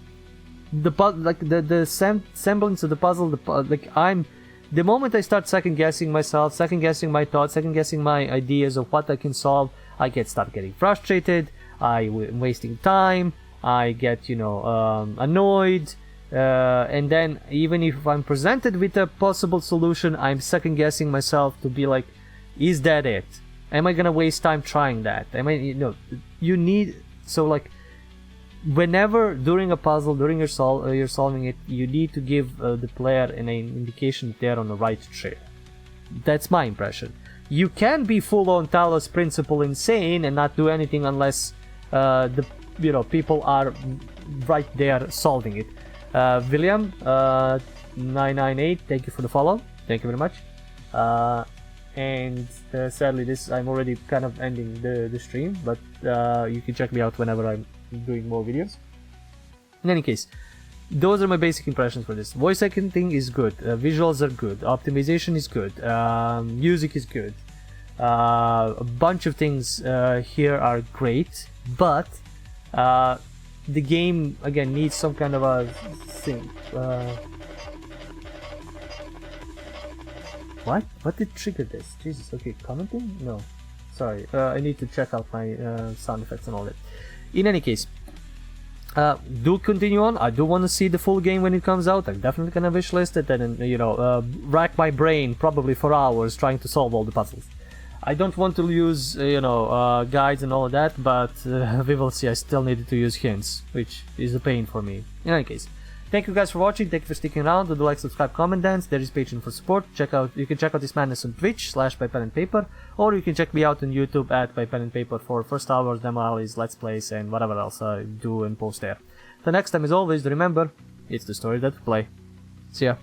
The semblance of the puzzle, the moment I start second guessing myself, second guessing my thoughts, second guessing my ideas of what I can solve, I start getting frustrated, I'm wasting time, I get, you know, annoyed, and then even if I'm presented with a possible solution, I'm second guessing myself to be like, is that it? Am I gonna waste time trying that? You need, so like, whenever during a puzzle, during you're solving it, you need to give the player an indication that they're on the right trail. That's my impression. You can be full-on Talos Principle insane and not do anything unless the people are right there solving it. William 998, thank you for the follow. Thank you very much. And sadly, I'm already kind of ending the stream, but you can check me out whenever I'm doing more videos. In any case, those are my basic impressions for this. Voice acting is good, visuals are good, optimization is good, music is good, a bunch of things here are great, but the game again needs some kind of a thing. What did trigger this? Jesus. Okay, commenting? No, sorry. I need to check out my sound effects and all that. In any case, do continue on. I do want to see the full game when it comes out. I'm definitely gonna wishlist it and rack my brain probably for hours trying to solve all the puzzles. I don't want to use guides and all of that, but we will see. I still needed to use hints, which is a pain for me. In any case, thank you guys for watching. Thank you for sticking around. Do like, subscribe, comment, dance. There is Patreon for support. You can check out this madness on Twitch /ByPenandPaper, or you can check me out on YouTube at ByPenandPaper for first hours, demo alleys, let's plays, and whatever else I do and post there. The next time, as always, remember, it's the story that we play. See ya.